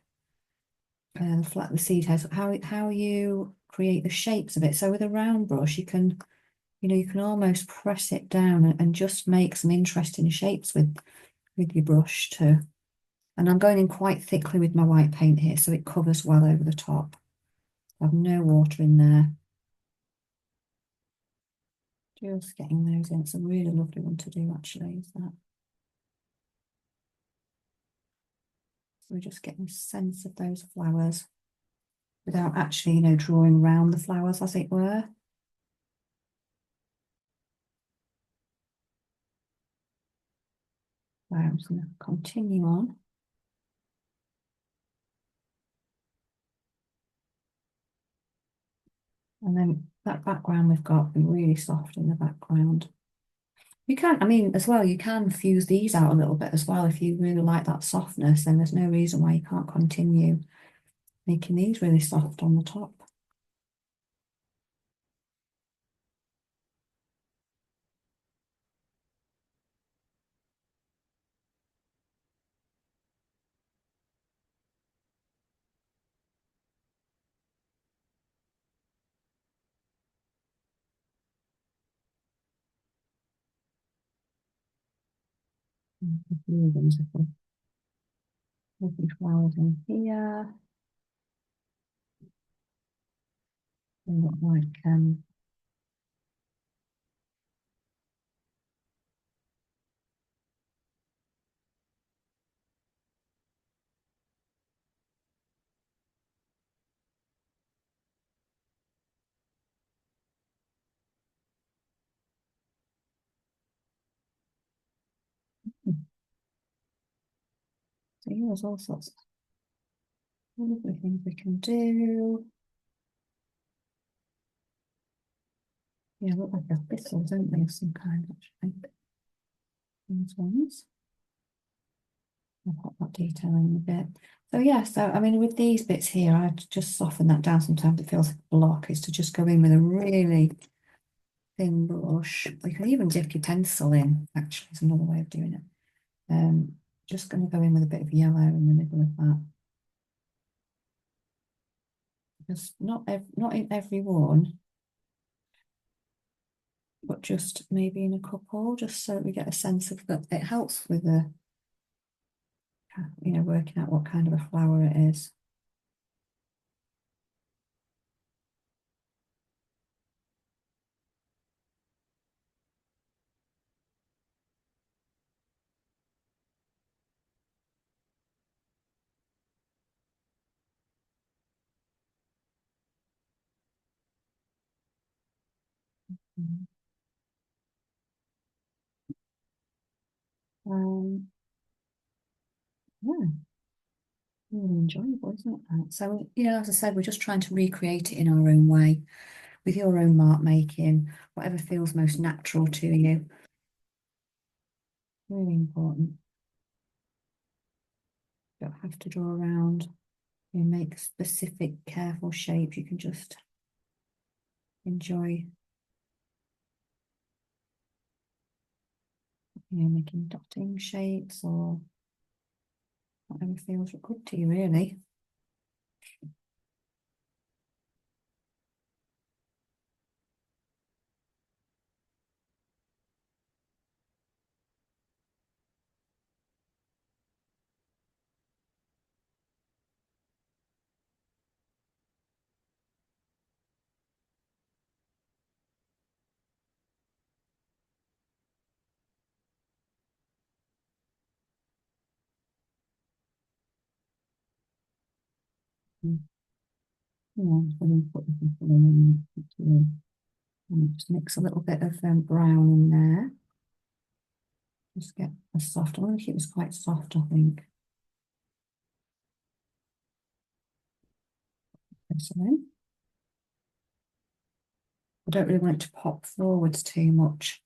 Speaker 1: the seed heads, how you create the shapes of it. So with a round brush, you can almost press it down and just make some interesting shapes with your brush too. And I'm going in quite thickly with my white paint here, so it covers well over the top. I have no water in there. Just getting those in. It's a really lovely one to do, actually, is that. So we're just getting a sense of those flowers without actually, drawing around the flowers, as it were. So I'm just going to continue on. And then that background we've got be really soft in the background. You can, I mean, as well, you can fuse these out a little bit as well. If you really like that softness, then there's no reason why you can't continue making these really soft on the top. Really wonderful. Lovely flowers in here. They look like so here's all sorts of lovely things we can do. Yeah, look like a thistle, don't they, of some kind, actually. These ones. I'll pop that detail in a bit. So yeah, so I mean, with these bits here, I just soften that down. Sometimes it feels like a block. Is to just go in with a really thin brush. You can even dip your pencil in, actually, is another way of doing it. Just going to go in with a bit of yellow in the middle of that. Just not in every one, but just maybe in a couple, just so we get a sense of that. It helps with the, working out what kind of a flower it is. Um, yeah, really enjoyable, isn't it? So, as I said, we're just trying to recreate it in our own way with your own mark making, whatever feels most natural to you. Really important. Don't have to draw around. You make specific, careful shapes. You can just enjoy, making dotting shapes or whatever feels good to you, really. Mm. I'm going to put the people in and just mix a little bit of brown in there. Just get a soft. I want to keep this quite soft, I think. This in. I don't really want it to pop forwards too much.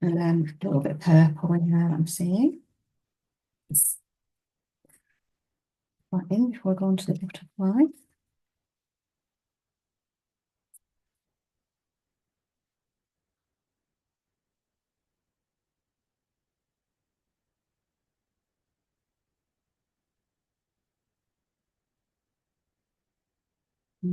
Speaker 1: And then a little bit of purple in there, I'm seeing. Right in before I go on to the butterfly. So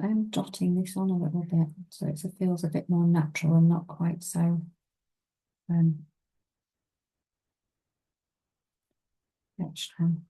Speaker 1: I'm dotting this on a little bit so it feels a bit more natural and not quite so um, etched on.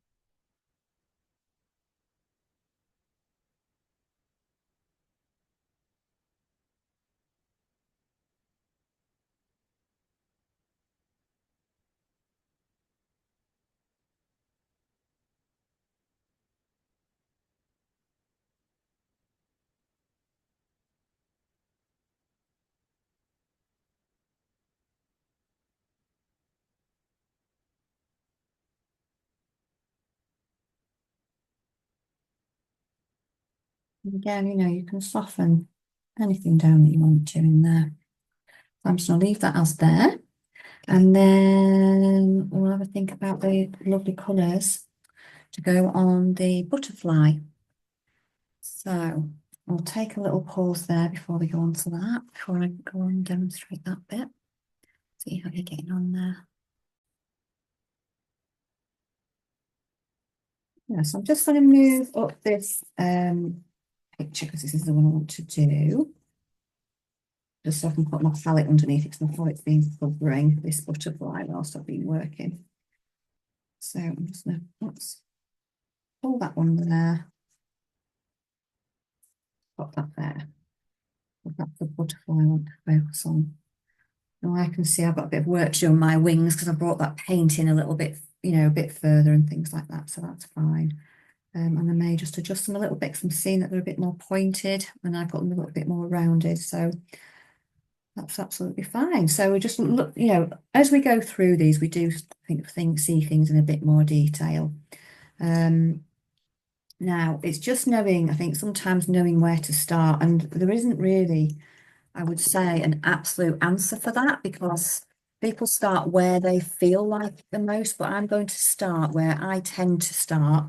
Speaker 1: And again, you can soften anything down that you want to in there. So I'm just going to leave that as there. And then we'll have a think about the lovely colours to go on the butterfly. So I'll take a little pause there before we go on to that, before I go on and demonstrate that bit. See how you're getting on there. Yeah, so I'm just going to move up this picture because this is the one I want to do. Just so I can put my palette underneath it because I thought it's been covering this butterfly whilst I've been working. So I'm just going to pull that one there, pop that there. That's the butterfly I want to focus on. Now I can see I've got a bit of work to do on my wings because I brought that paint in a little bit, a bit further and things like that. So that's fine. And I may just adjust them a little bit because I'm seeing that they're a bit more pointed and I've got them a little bit more rounded. So that's absolutely fine. So we just look, as we go through these, we do see things in a bit more detail. Now it's just knowing, I think sometimes knowing where to start, and there isn't really, I would say, an absolute answer for that because people start where they feel like the most, but I'm going to start where I tend to start.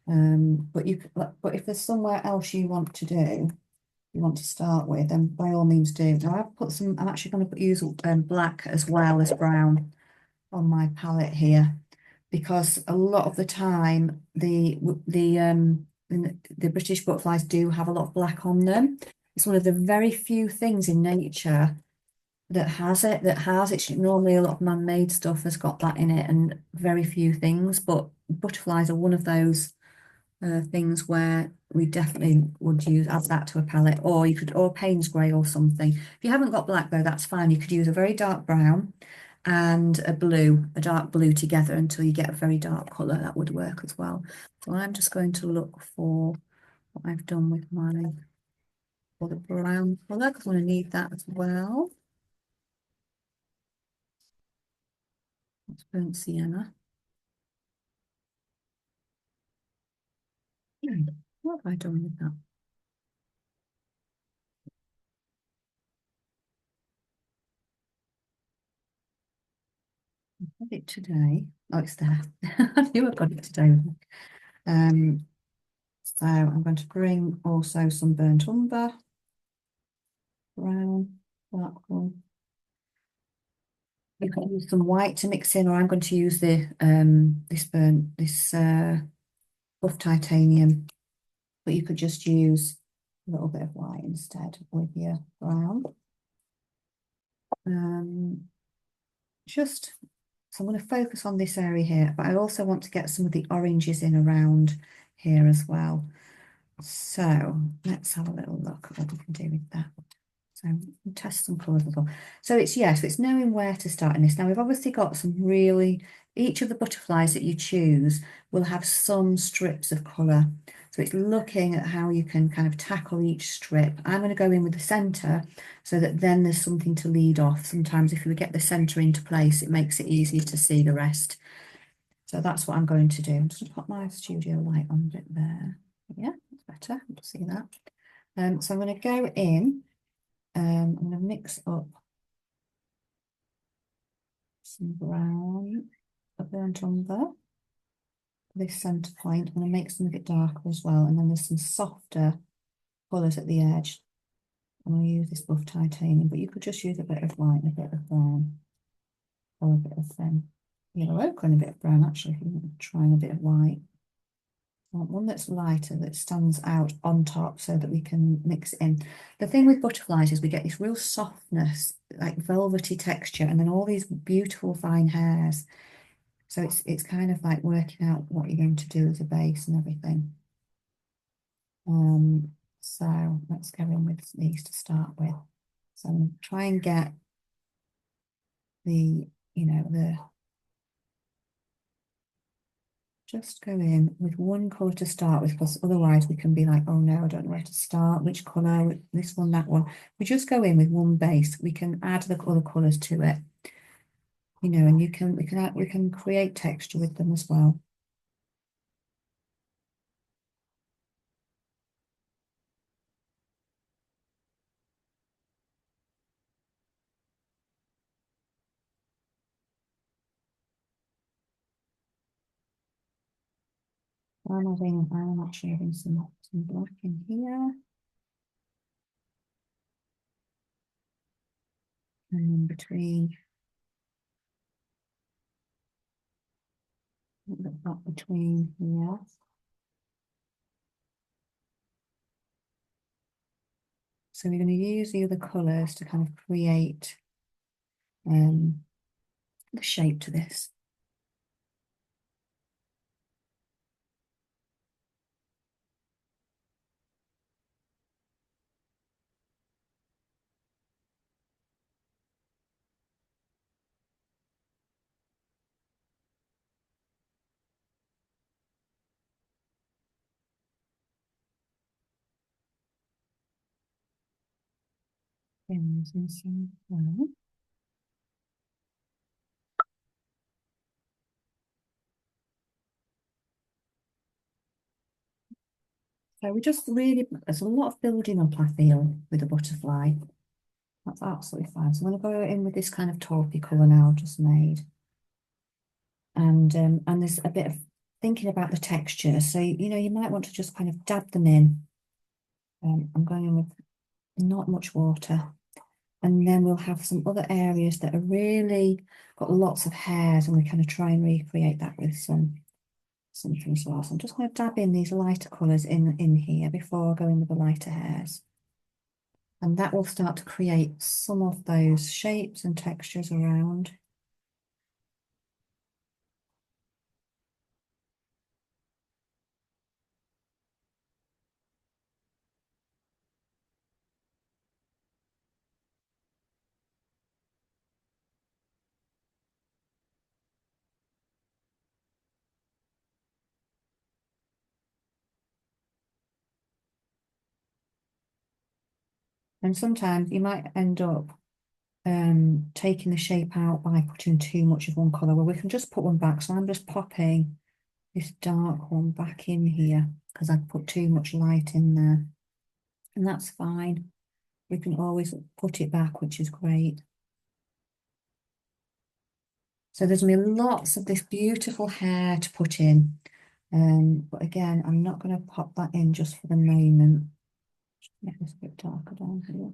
Speaker 1: But if there's somewhere else you want to do, you want to start with, then by all means do. Now I'm actually going to use black as well as brown on my palette here because a lot of the time the British butterflies do have a lot of black on them. It's one of the very few things in nature that has it. It's normally a lot of man-made stuff has got that in it, and very few things. But butterflies are one of those things where we definitely would add that to a palette, or Payne's grey or something. If you haven't got black though, that's fine. You could use a very dark brown and a dark blue together until you get a very dark colour. That would work as well. So I'm just going to look for what I've done with for the brown colour because I'm going to need that as well. That's burnt sienna. What have I done with that? I got it today. Oh, it's there. I knew I got it today. So I'm going to bring also some burnt umber, brown, dark one. You can use some white to mix in, or I'm going to use this buff titanium, but you could just use a little bit of white instead with your brown. So I'm going to focus on this area here, but I also want to get some of the oranges in around here as well. So let's have a little look at what we can do with that. So we'll test some colours as well. So it's knowing where to start in this. Now we've obviously got each of the butterflies that you choose will have some strips of colour. So it's looking at how you can kind of tackle each strip. I'm going to go in with the centre so that then there's something to lead off. Sometimes if we get the centre into place, it makes it easier to see the rest. So that's what I'm going to do. I'm just going to put my studio light on a bit there. Yeah, that's better. You can see that. So I'm going to go in. I'm going to mix up some brown, a burnt umber, this centre point. I'm going to make some of it darker as well. And then there's some softer colours at the edge. I'm going to use this buff titanium, but you could just use a bit of white and a bit of brown. or a bit of yellow ochre and a bit of brown actually, if you want to try and a bit of white. I want one that's lighter, that stands out on top so that we can mix it in. The thing with butterflies is we get this real softness, like velvety texture, and then all these beautiful fine hairs. So it's kind of like working out what you're going to do as a base and everything. So let's go in with these to start with. So I'm going to try and get the, the just go in with one colour to start with, because otherwise we can be like, oh no, I don't know where to start, which colour, this one, that one. We just go in with one base. We can add the other colours to it, and we can create texture with them as well. I'm actually having some black in here. And in between, that between here. So we're going to use the other colours to kind of create the shape to this. So we just really, there's a lot of building up, I feel, with a butterfly. That's absolutely fine. So I'm going to go in with this kind of taupey colour now I've just made. And there's a bit of thinking about the texture. So, you might want to just kind of dab them in. I'm going in with not much water. And then we'll have some other areas that are really got lots of hairs, and we kind of try and recreate that with something as well. So I'm just going to dab in these lighter colours in here before going with the lighter hairs. And that will start to create some of those shapes and textures around. And sometimes you might end up taking the shape out by putting too much of one colour. Well, we can just put one back. So I'm just popping this dark one back in here because I put too much light in there. And that's fine. We can always put it back, which is great. So there's going to be lots of this beautiful hair to put in. But again, I'm not going to pop that in just for the moment. Just make this a bit darker down here.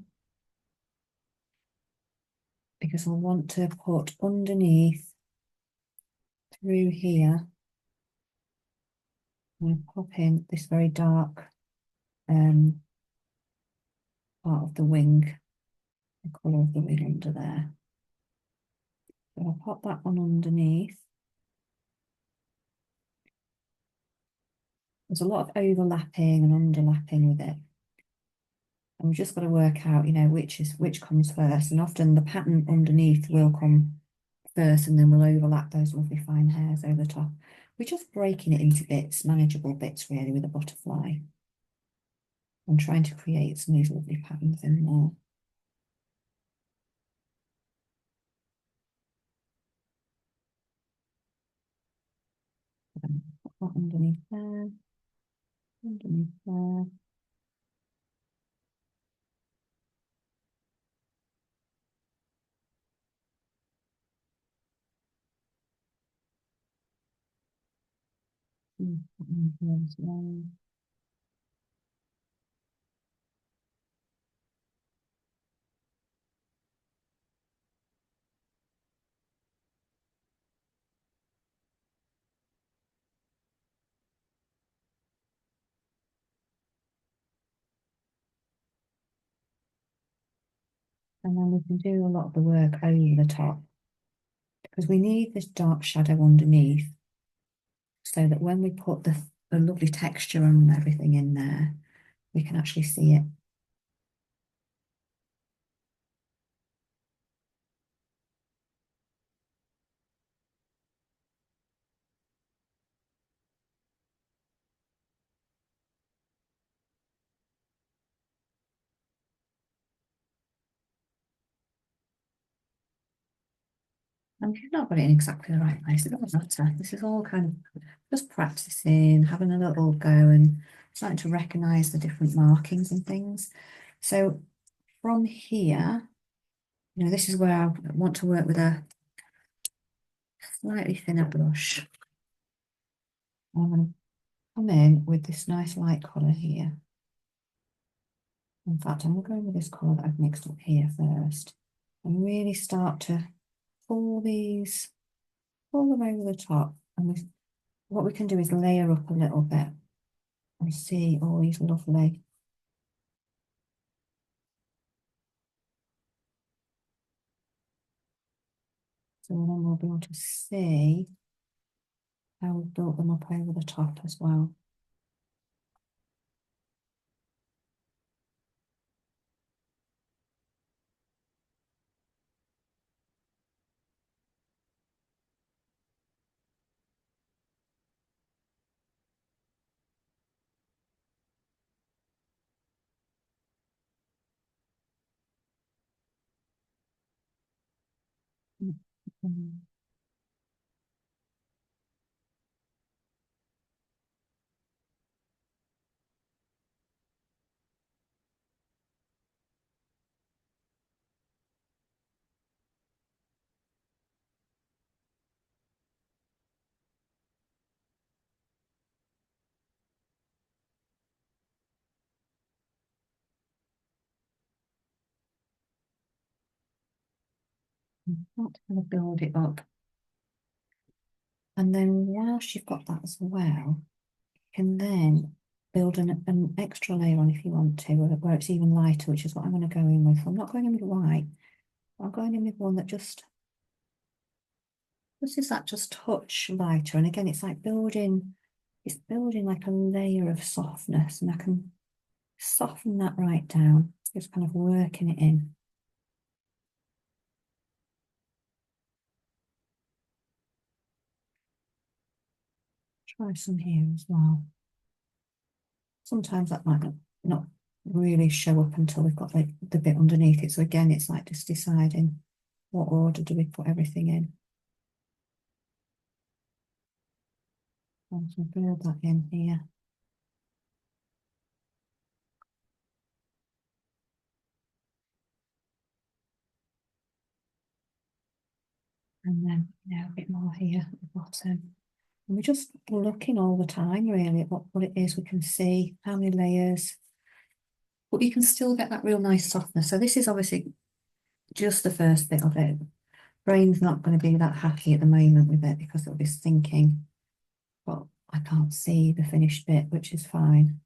Speaker 1: Because I want to put underneath through here. I'm going to pop in this very dark part of the wing, the colour of the wing under there. So I'll pop that one underneath. There's a lot of overlapping and underlapping with it. And we've just got to work out, which comes first. And often the pattern underneath will come first, and then we'll overlap those lovely fine hairs over the top. We're just breaking it into bits, manageable bits really, with a butterfly. I'm trying to create some of these lovely patterns in there. Put that underneath there, underneath there. Put in here as well. And then we can do a lot of the work over the top because we need this dark shadow underneath so that when we put the lovely texture and everything in there, we can actually see it. And if you've not got it in exactly the right place, it doesn't matter. This is all kind of just practicing, having a little go and starting to recognise the different markings and things. So from here, this is where I want to work with a slightly thinner brush. I'm going to come in with this nice light colour here. In fact, I'm going to go in with this colour that I've mixed up here first and really start to pull them over the top. And what we can do is layer up a little bit and see all these lovely so then we'll be able to see how we've built them up over the top as well. Mm. Not going to build it up. And then whilst you've got that as well, you can then build an extra layer on if you want to, where it's even lighter, which is what I'm going to go in with. I'm not going in with white. I'm going in with one that just this is that just touch lighter. And again, it's like it's building like a layer of softness, and I can soften that right down. Just kind of working it in. Try some here as well. Sometimes that might not really show up until we've got the bit underneath it. So again, it's like just deciding what order do we put everything in. I'm just going to build that in here. And then, a bit more here at the bottom. And we're just looking all the time, really, at what it is we can see, how many layers, but you can still get that real nice softness. So this is obviously just the first bit of it. Brain's not going to be that happy at the moment with it because it'll be thinking, but I can't see the finished bit, which is fine.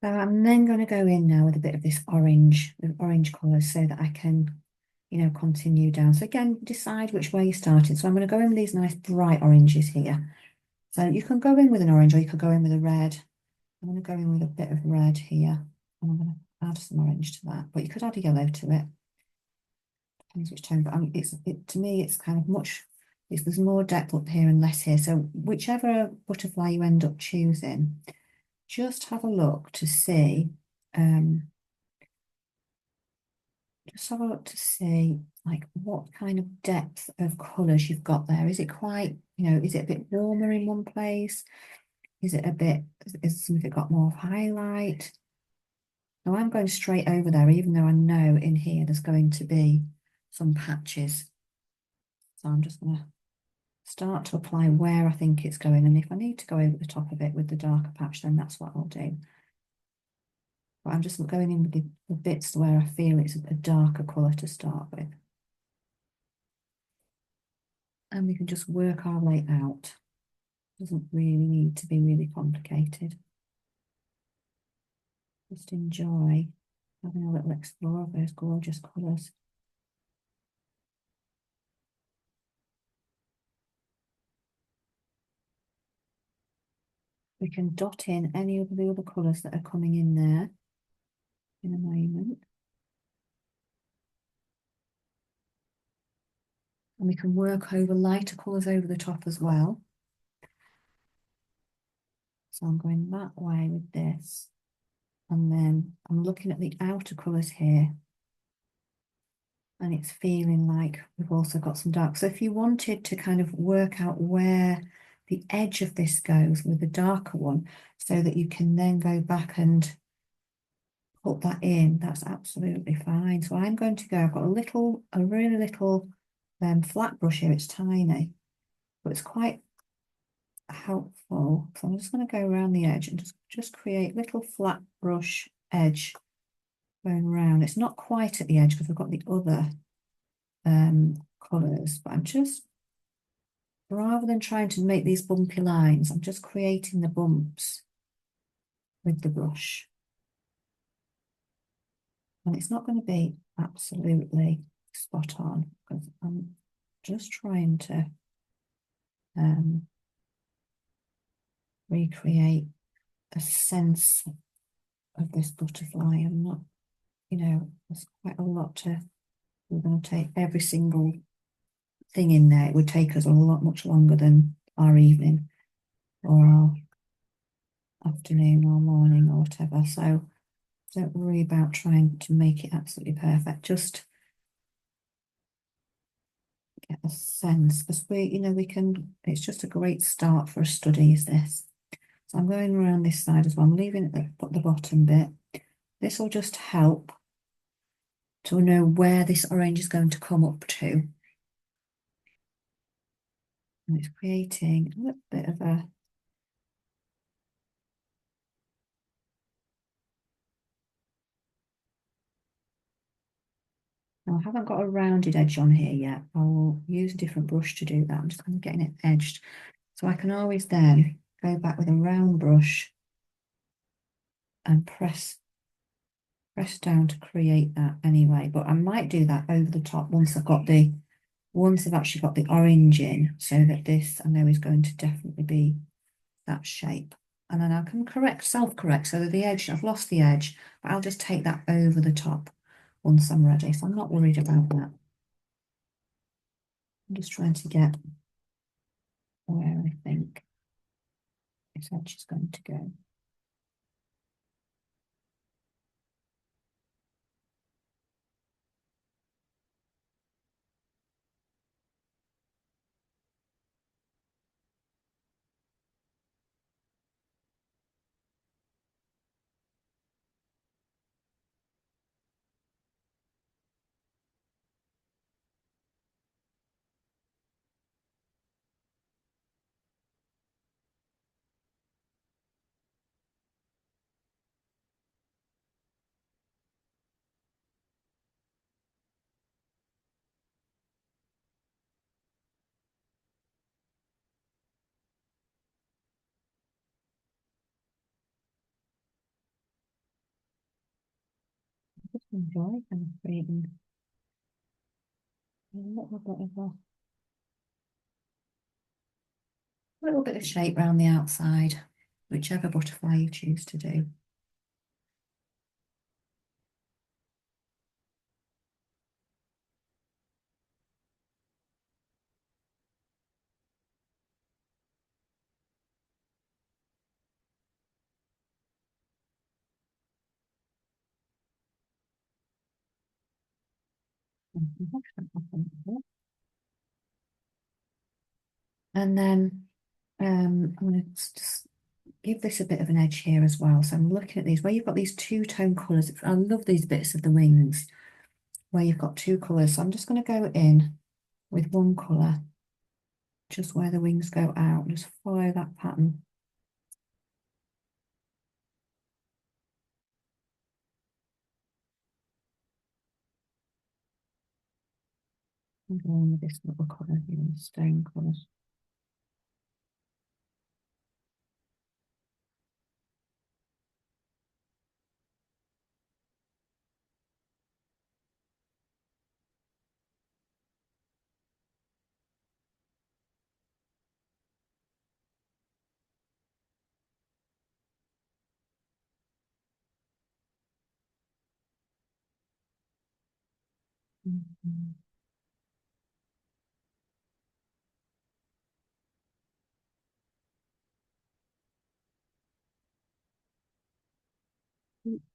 Speaker 1: So I'm then going to go in now with a bit of this orange, the orange colour, so that I can, continue down. So again, decide which way you're starting. So I'm going to go in with these nice bright oranges here. So you can go in with an orange or you could go in with a red. I'm going to go in with a bit of red here. And I'm going to add some orange to that. But you could add a yellow to it. Depends which tone. But to me, it's kind of there's more depth up here and less here. So whichever butterfly you end up choosing, just have a look to see. Just have a look to see like what kind of depth of colours you've got there. Is it quite, is it a bit warmer in one place? Is it a bit, is some of it got more highlight? Now I'm going straight over there, even though I know in here there's going to be some patches. So I'm just going to start to apply where I think it's going. And if I need to go over the top of it with the darker patch, then that's what I'll do. But I'm just going in with the bits where I feel it's a darker colour to start with. And we can just work our way out. Doesn't really need to be really complicated. Just enjoy having a little explore of those gorgeous colours. We can dot in any of the other colours that are coming in there in a moment. And we can work over lighter colours over the top as well. So I'm going that way with this. And then I'm looking at the outer colours here. And it's feeling like we've also got some dark. So if you wanted to kind of work out where the edge of this goes with the darker one, so that you can then go back and put that in, that's absolutely fine. So I'm going to go, I've got a really little flat brush here. It's tiny, but it's quite helpful. So I'm just going to go around the edge and just create little flat brush edge going around. It's not quite at the edge because I've got the other colours, but I'm just, rather than trying to make these bumpy lines, I'm just creating the bumps with the brush. And it's not going to be absolutely spot on because I'm just trying to recreate a sense of this butterfly. I'm not, there's quite a lot to, we're going to take every single thing in there. It would take us a lot much longer than our evening or our afternoon or morning or whatever. So don't worry about trying to make it absolutely perfect. Just get a sense, because we can, it's just a great start for a study, is this. So I'm going around this side as well. I'm leaving it at the bottom bit. This will just help to know where this orange is going to come up to. And it's creating a little bit of a, now I haven't got a rounded edge on here yet. I will use a different brush to do that. I'm just kind of getting it edged. So I can always then go back with a round brush and press down to create that anyway. But I might do that over the top once I've actually got the orange in, so that this I know is going to definitely be that shape. And then I can self-correct, so that the edge, I've lost the edge, but I'll just take that over the top once I'm ready. So I'm not worried about that. I'm just trying to get where I think this edge is going to go. Just enjoy kind of creating a little bit of shape around the outside, whichever butterfly you choose to do. And then I'm going to just give this a bit of an edge here as well. So I'm looking at these, where you've got these two-tone colours. I love these bits of the wings where you've got two colours. So I'm just going to go in with one colour, just where the wings go out. Just follow that pattern. I'm going with this little colour here, stone colours. Mhm.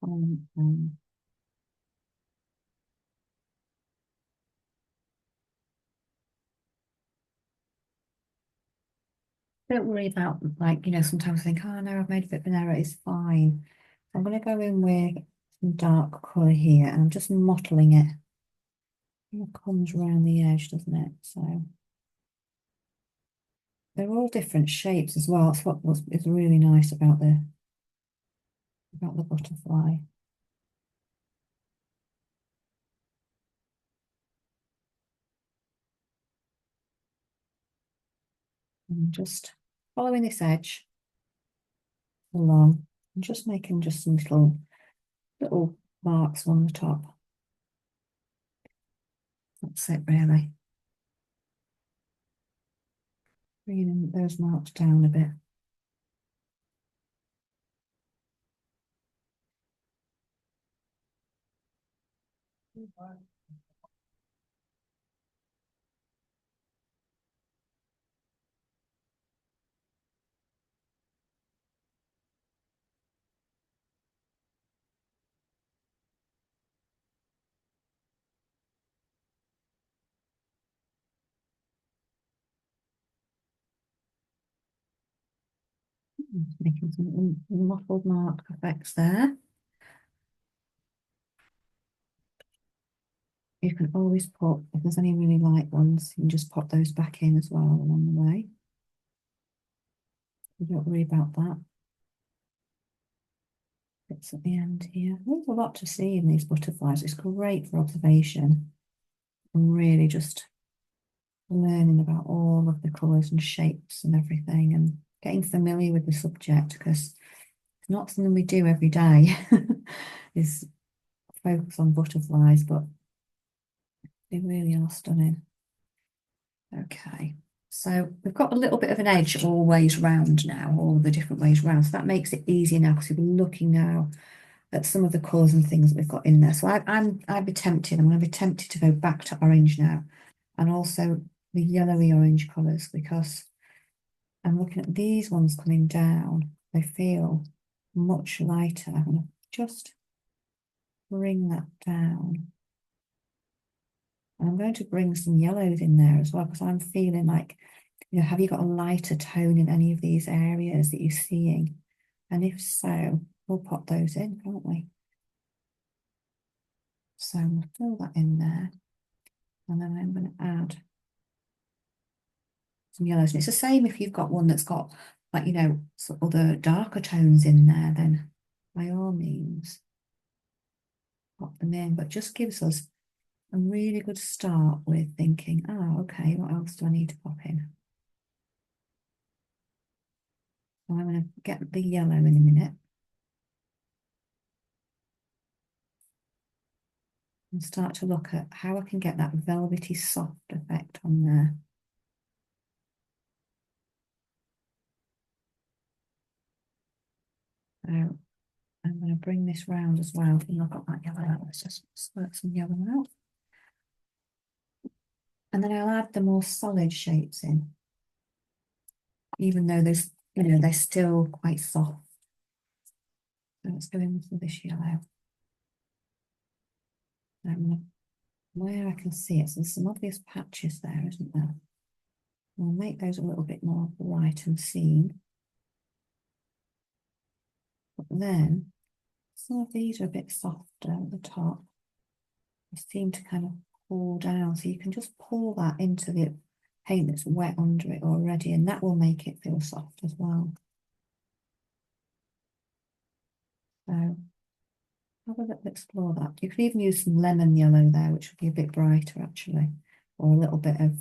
Speaker 1: Um, don't worry about, like, sometimes I think, oh no, I've made a bit of an error, it's fine. I'm going to go in with some dark colour here, and I'm just mottling it. It comes around the edge, doesn't it? So they're all different shapes as well. That's what is really nice about the butterfly. And just following this edge along, and just making just some little marks on the top. That's it, really. Bringing those marks down a bit. Making some mottled mark effects there. You can always put, if there's any really light ones, you can just pop those back in as well along the way. You don't worry about that. Bits at the end here. There's a lot to see in these butterflies. It's great for observation and really just learning about all of the colours and shapes and everything, and getting familiar with the subject, because it's not something we do every day is focus on butterflies, but they really are stunning. Okay, so we've got a little bit of an edge all ways round now, all the different ways round, so that makes it easier now, because we're looking now at some of the colours and things that we've got in there. So I'd be tempted, I'm going to be tempted to go back to orange now, and also the yellowy orange colours, because I'm looking at these ones coming down. They feel much lighter. I'm going to just bring that down. And I'm going to bring some yellows in there as well, because I'm feeling like, have you got a lighter tone in any of these areas that you're seeing? And if so, we'll pop those in, can't we? So we'll fill that in there. And then I'm going to add some yellows. And it's the same if you've got one that's got, like, some other darker tones in there, then by all means, pop them in. But just gives us a really good start with thinking, oh, okay, what else do I need to pop in? So I'm going to get the yellow in a minute and start to look at how I can get that velvety soft effect on there. So I'm going to bring this round as well. I've got that yellow out. Let's just squirt some yellow out. And then I'll add the more solid shapes in, even though they're still quite soft. So let's go in with this yellow. where I can see it. So there's some obvious patches there, isn't there? I'll make those a little bit more bright and seen. But then some of these are a bit softer at the top. They seem to kind of pull down. So you can just pull that into the paint that's wet under it already, and that will make it feel soft as well. So have a little explore that. You could even use some lemon yellow there, which would be a bit brighter actually, or a little bit of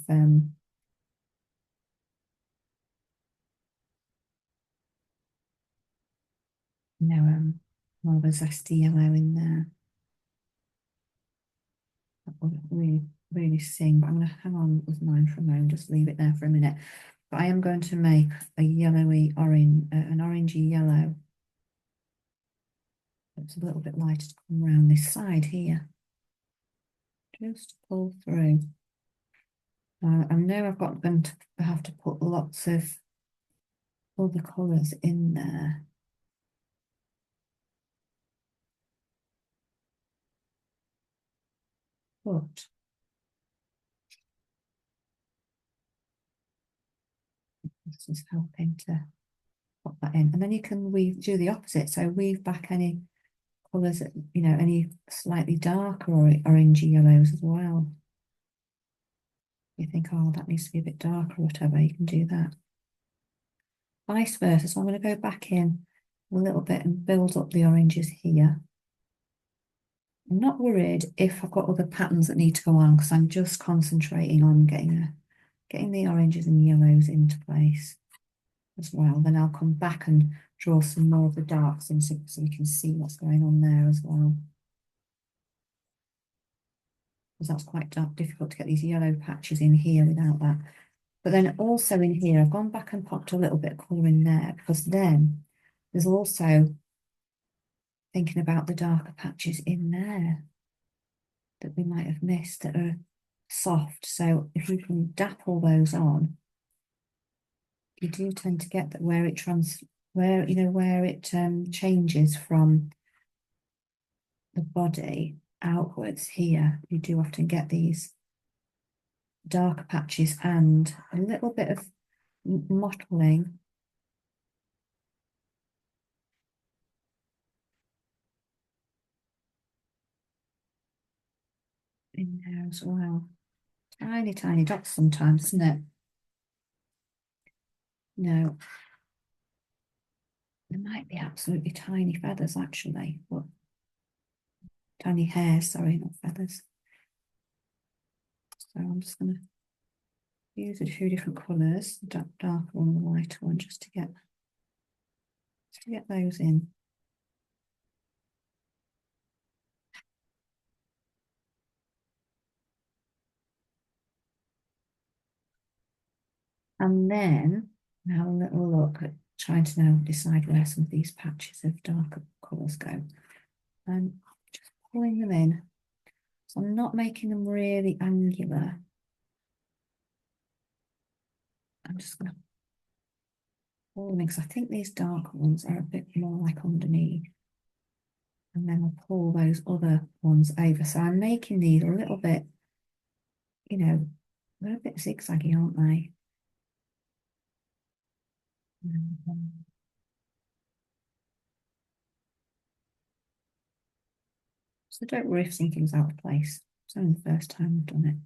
Speaker 1: more of a zesty yellow in there. That will really, really sing. But I'm going to hang on with mine for a moment, just leave it there for a minute. But I am going to make a yellowy orange, an orangey yellow. It's a little bit lighter to come around this side here. Just pull through. I know I've going to have to put lots of other colours in there. But this is helping to pop that in. And then you can do the opposite. So weave back any colours, any slightly darker or orangey yellows as well. You think, oh, that needs to be a bit darker or whatever, you can do that. Vice versa. So I'm going to go back in a little bit and build up the oranges here. I'm not worried if I've got other patterns that need to go on because I'm just concentrating on getting the oranges and yellows into place as well. Then I'll come back and draw some more of the darks in so we can see what's going on there as well. Because that's quite difficult to get these yellow patches in here without that. But then also in here, I've gone back and popped a little bit of colour in there because then there's also thinking about the darker patches in there that we might have missed that are soft. So if you can dapple those on, you do tend to get that where it changes from the body outwards here, you do often get these darker patches and a little bit of mottling in there as well. Tiny, tiny dots sometimes, isn't it? No, there might be absolutely tiny feathers actually, but tiny hairs, sorry, not feathers. So I'm just going to use a few different colours, the darker one and the lighter one, just to get those in. And then have a little look at trying to now decide where some of these patches of darker colours go. And just pulling them in. So I'm not making them really angular. I'm just going to pull them in because I think these darker ones are a bit more like underneath. And then I'll pull those other ones over. So I'm making these a little bit, they're a bit zigzaggy, aren't they? So don't worry if something's out of place. It's only the first time I've done it.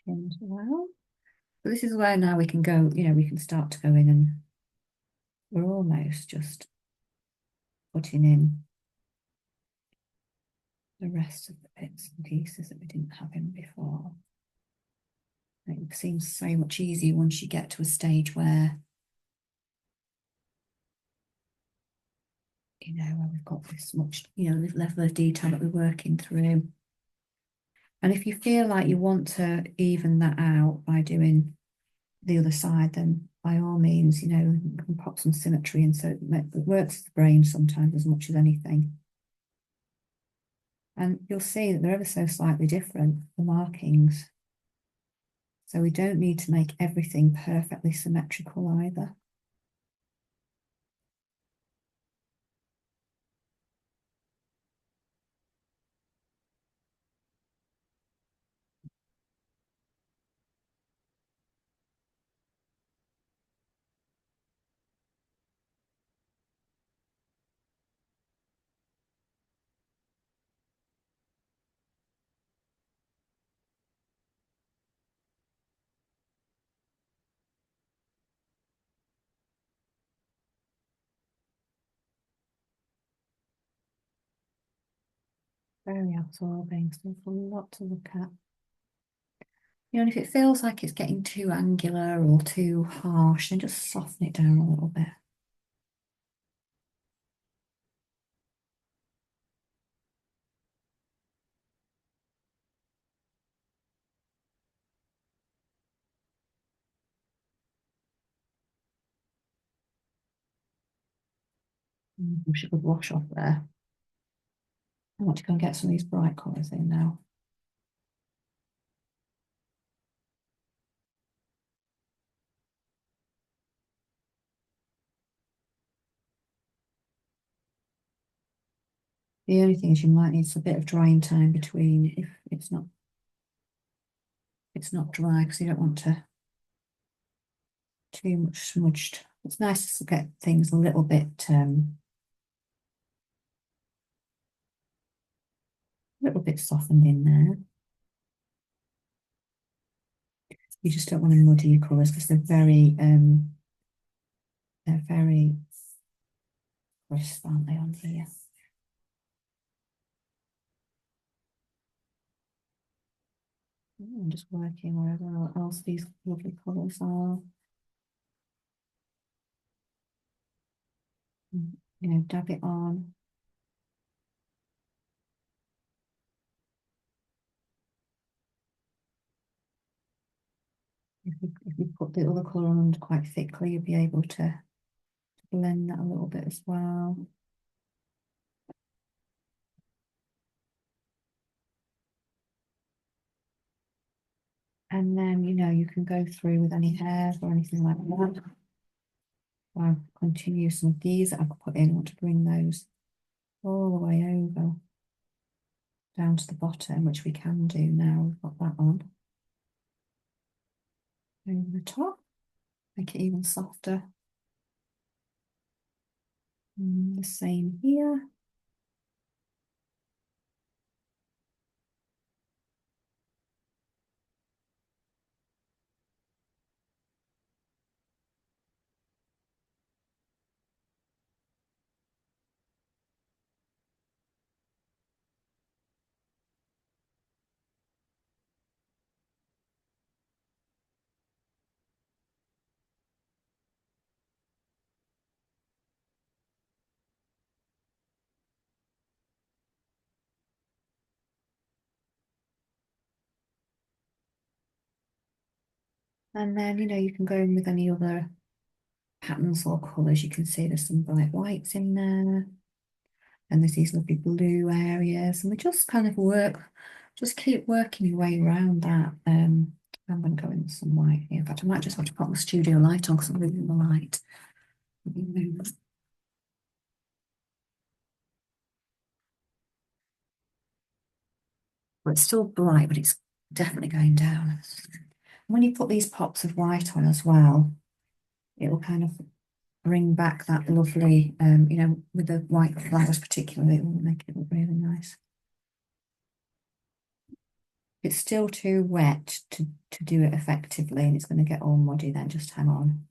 Speaker 1: As well. But this is where now we can go, we can start to go in and we're almost just putting in the rest of the bits and pieces that we didn't have in before. It seems so much easier once you get to a stage where, where we've got this much, level of detail that we're working through. And if you feel like you want to even that out by doing the other side, then by all means, you can pop some symmetry in so it works the brain sometimes as much as anything. And you'll see that they're ever so slightly different, the markings. So we don't need to make everything perfectly symmetrical either. Very absorbing, so there's a lot to look at. And if it feels like it's getting too angular or too harsh, then just soften it down a little bit. I should wash off there. I want to go and get some of these bright colours in now. The only thing is you might need a bit of drying time between if it's not dry because you don't want to too much smudged. It's nice to get things a little bit softened in there. You just don't want to muddy your colours because they're very crisp, aren't they, on here? I'm just working wherever else these lovely colours are. Dab it on. If you put the other colour on quite thickly, you'll be able to blend that a little bit as well. And then, you can go through with any hairs or anything like that. I'll continue some of these that I've put in. I want to bring those all the way over down to the bottom, which we can do now. We've got that on. Over the top, make it even softer. And the same here. And then, you can go in with any other patterns or colours. You can see there's some bright whites in there. And there's these lovely blue areas. And we just kind of just keep working your way around that. I'm going to go in with some white here. In fact, I might just have to put my studio light on because I'm losing the light. But it's still bright, but it's definitely going down. When you put these pops of white on as well, it will kind of bring back that lovely, with the white flowers particularly, it will make it look really nice. It's still too wet to do it effectively and it's going to get all muddy then, just hang on.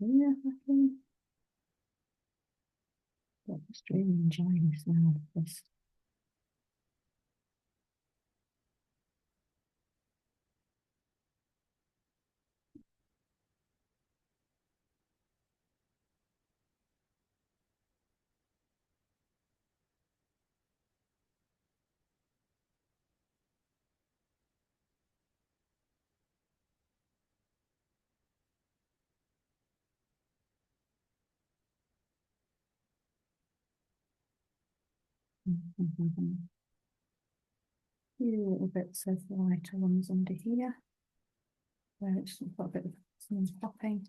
Speaker 1: Yeah, I can. I'm just really enjoying this now. This. Few little bits of lighter ones under here where it's got a bit of some popping.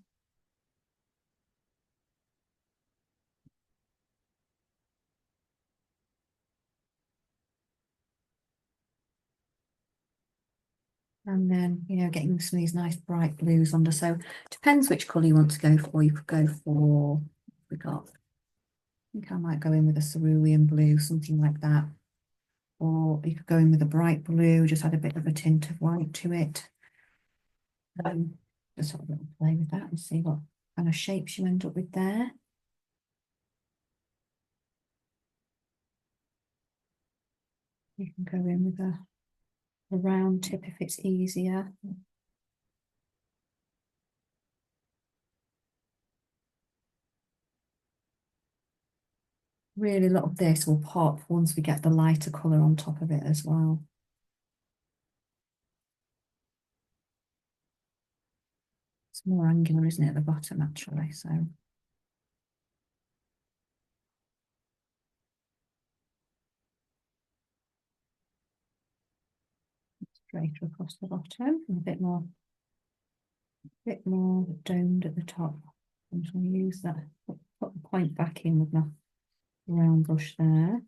Speaker 1: And then, getting some of these nice bright blues under. So depends which colour you want to go for. You could go for, we got, I think I might go in with a cerulean blue, something like that. Or you could go in with a bright blue, just add a bit of a tint of white to it. Just sort of play with that and see what kind of shapes you end up with there. You can go in with a round tip if it's easier. Really, a lot of this will pop once we get the lighter colour on top of it as well. It's more angular, isn't it, at the bottom actually? So straighter across the bottom and a bit more domed at the top. I'm just going to use that, put the point back in with my round brush there.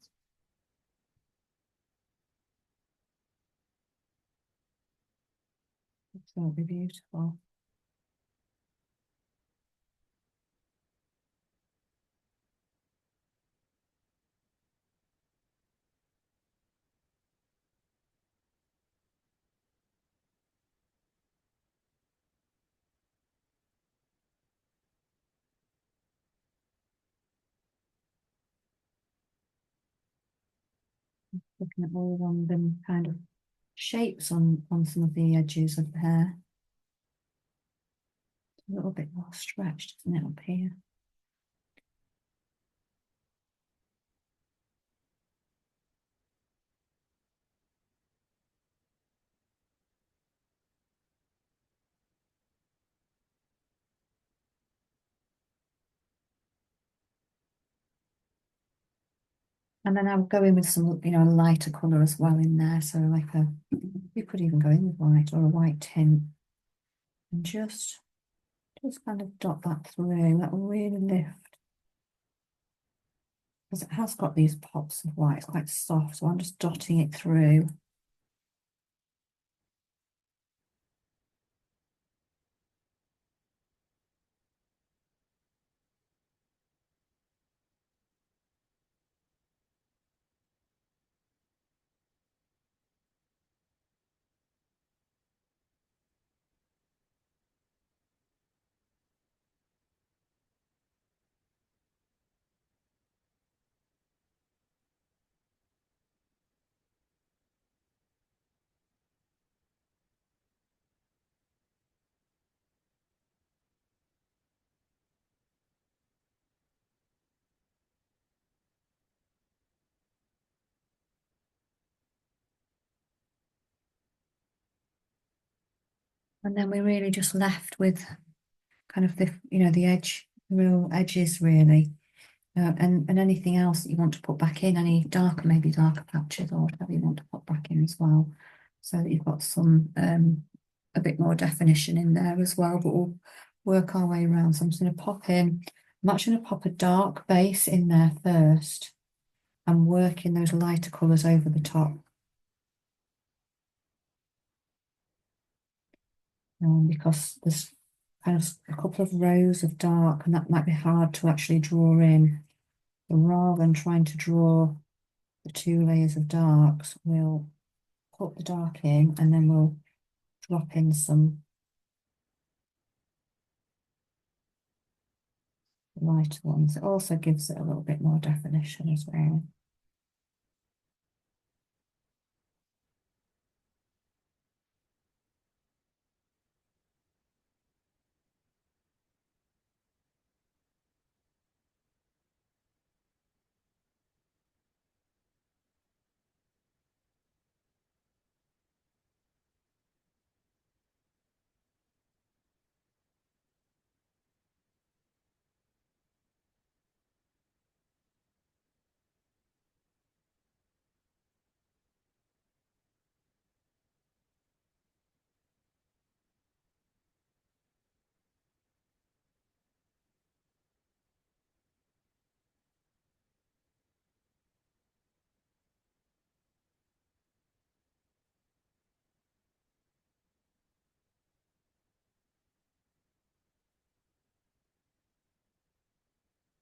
Speaker 1: That'll be beautiful. Looking at all random kind of shapes on some of the edges of the hair. It's a little bit more stretched, isn't it, up here? And then I'll go in with some, a lighter colour as well in there. So like you could even go in with white or a white tint and just kind of dot that through. That will really lift. Because it has got these pops of white, it's quite soft. So I'm just dotting it through. And then we're really just left with kind of the edge, the real edges really. And anything else that you want to put back in, any darker, maybe darker patches or whatever you want to put back in as well, so that you've got some a bit more definition in there as well, but we'll work our way around. So I'm just going to pop in, I'm actually going to pop a dark base in there first and work in those lighter colours over the top. Because there's kind of a couple of rows of dark and that might be hard to actually draw in. So rather than trying to draw the two layers of darks, we'll put the dark in and then we'll drop in some lighter ones. It also gives it a little bit more definition as well.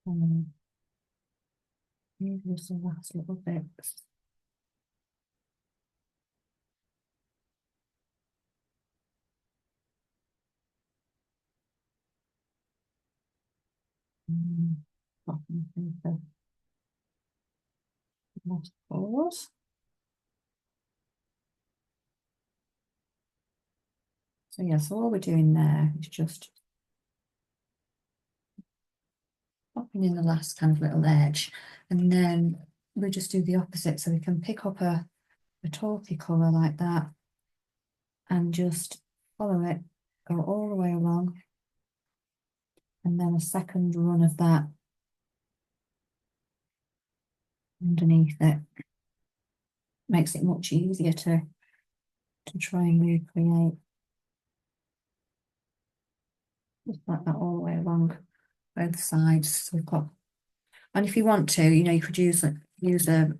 Speaker 1: Maybe just the last little bits. Mm, Blocking paper, watercolors. So yeah, so all we're doing there is just popping in the last kind of little edge, and then we just do the opposite. So we can pick up a taupey colour like that and just follow it, go all the way along, and then a second run of that underneath it. Makes it much easier to try and recreate. Just like that all the way along both sides. So we've got, and if you want to, you know, you could use a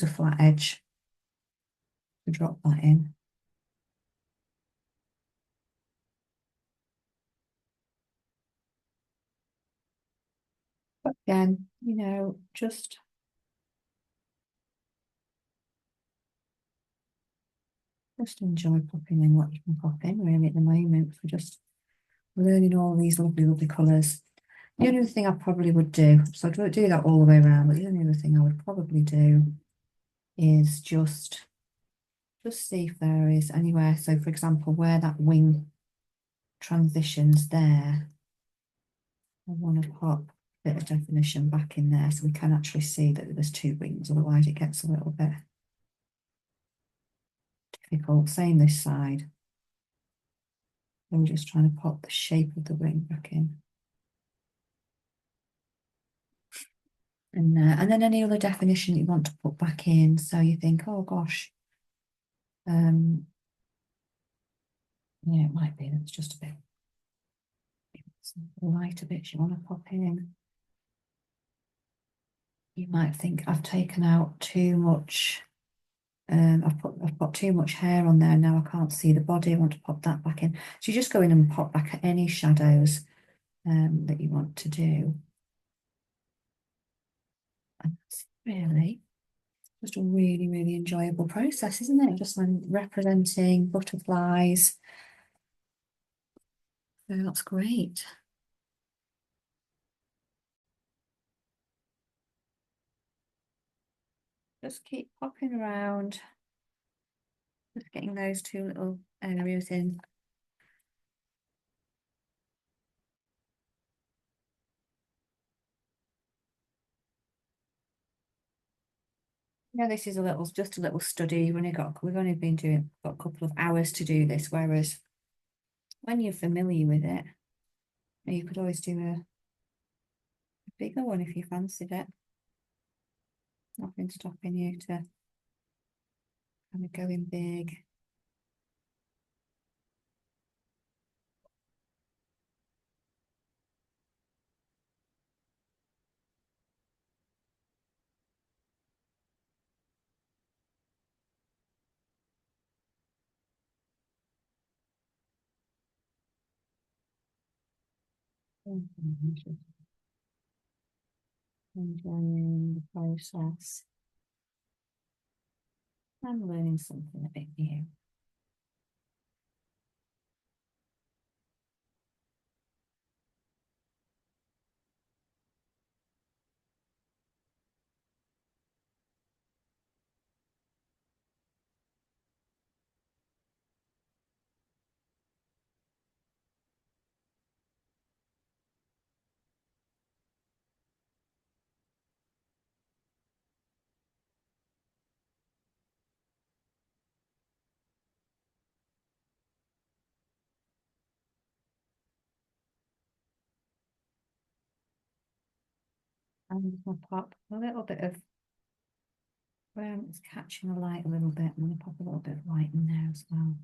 Speaker 1: flat edge to drop that in. But again, you know, just enjoy popping in what you can pop in really at the moment for just learning all these lovely, lovely colours. The only other thing I probably would do, so I don't do that all the way around, but the only other thing I would probably do is just see if there is anywhere. So for example, where that wing transitions there, I want to pop a bit of definition back in there so we can actually see that there's two wings, otherwise it gets a little bit difficult. Same this side. I'm just trying to pop the shape of the wing back in. And then any other definition you want to put back in. So you think, oh gosh, yeah, it might be that's just a bit lighter bits you want to pop in. You might think I've taken out too much. I've got too much hair on there now. I can't see the body. I want to pop that back in. So you just go in and pop back any shadows that you want to do. And that's really just a really, really enjoyable process, isn't it? Just like representing butterflies. So that's great. Just keep popping around, just getting those two little areas in. Yeah, this is just a little study. We've only been got a couple of hours to do this, whereas when you're familiar with it, you could always do a bigger one if you fancied it. Nothing stopping you to kind of go in big. Enjoying the process and learning something a bit new. And I'll pop a little bit of where it's catching the light a little bit. I'm going to pop a little bit of light in there as well,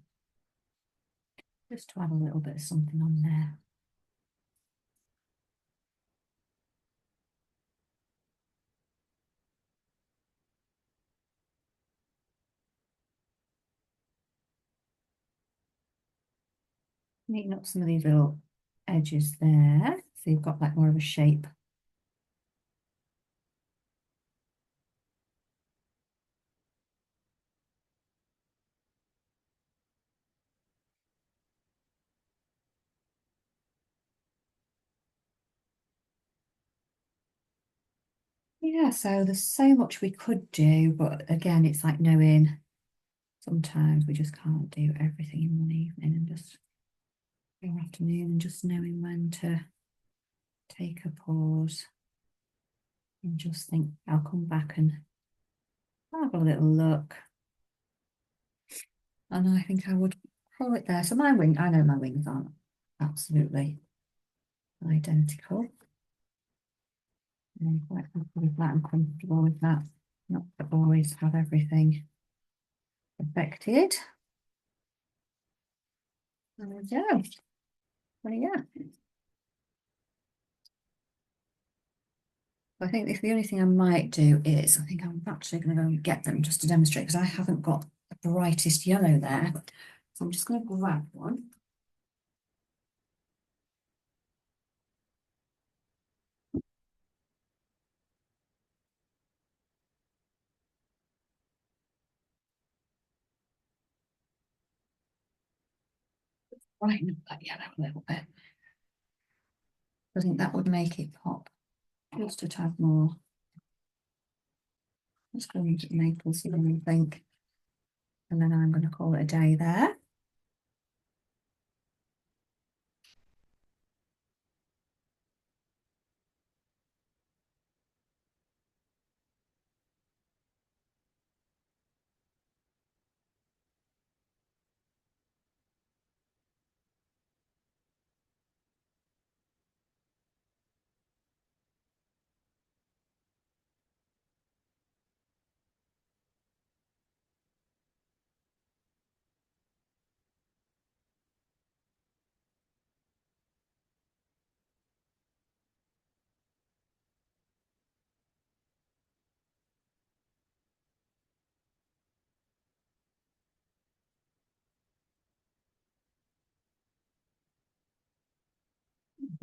Speaker 1: just to add a little bit of something on there. Neaten up some of these little edges there. So you've got like more of a shape. Yeah, so there's so much we could do, but again, it's like knowing sometimes we just can't do everything in one evening and just or afternoon and just knowing when to take a pause and just think, I'll come back and have a little look. And I think I would call it there. So my wing, I know my wings aren't absolutely identical. I'm quite happy with that and comfortable with that. Not to always have everything perfected. There we go. Well, yeah. I think if the only thing I might do is, I think I'm actually going to go and get them just to demonstrate because I haven't got the brightest yellow there. So I'm just going to grab one. Brighten up that yellow a little bit. I think that would make it pop just a tad more. Let's go into the maple syrup, I think. And then I'm going to call it a day there.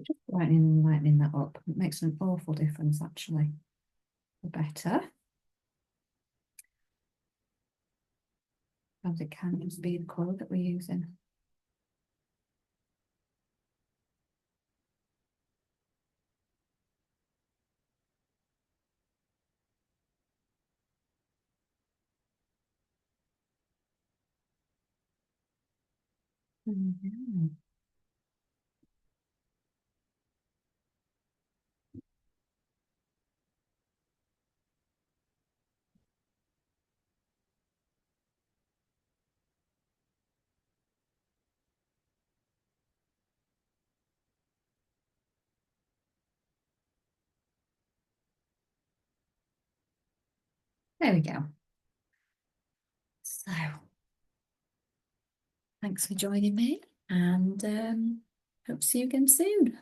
Speaker 1: Just lightening and lightening that up. It makes an awful difference actually. The better. As it can just be the colour that we're using. Mhm. There we go. So thanks for joining me and hope to see you again soon.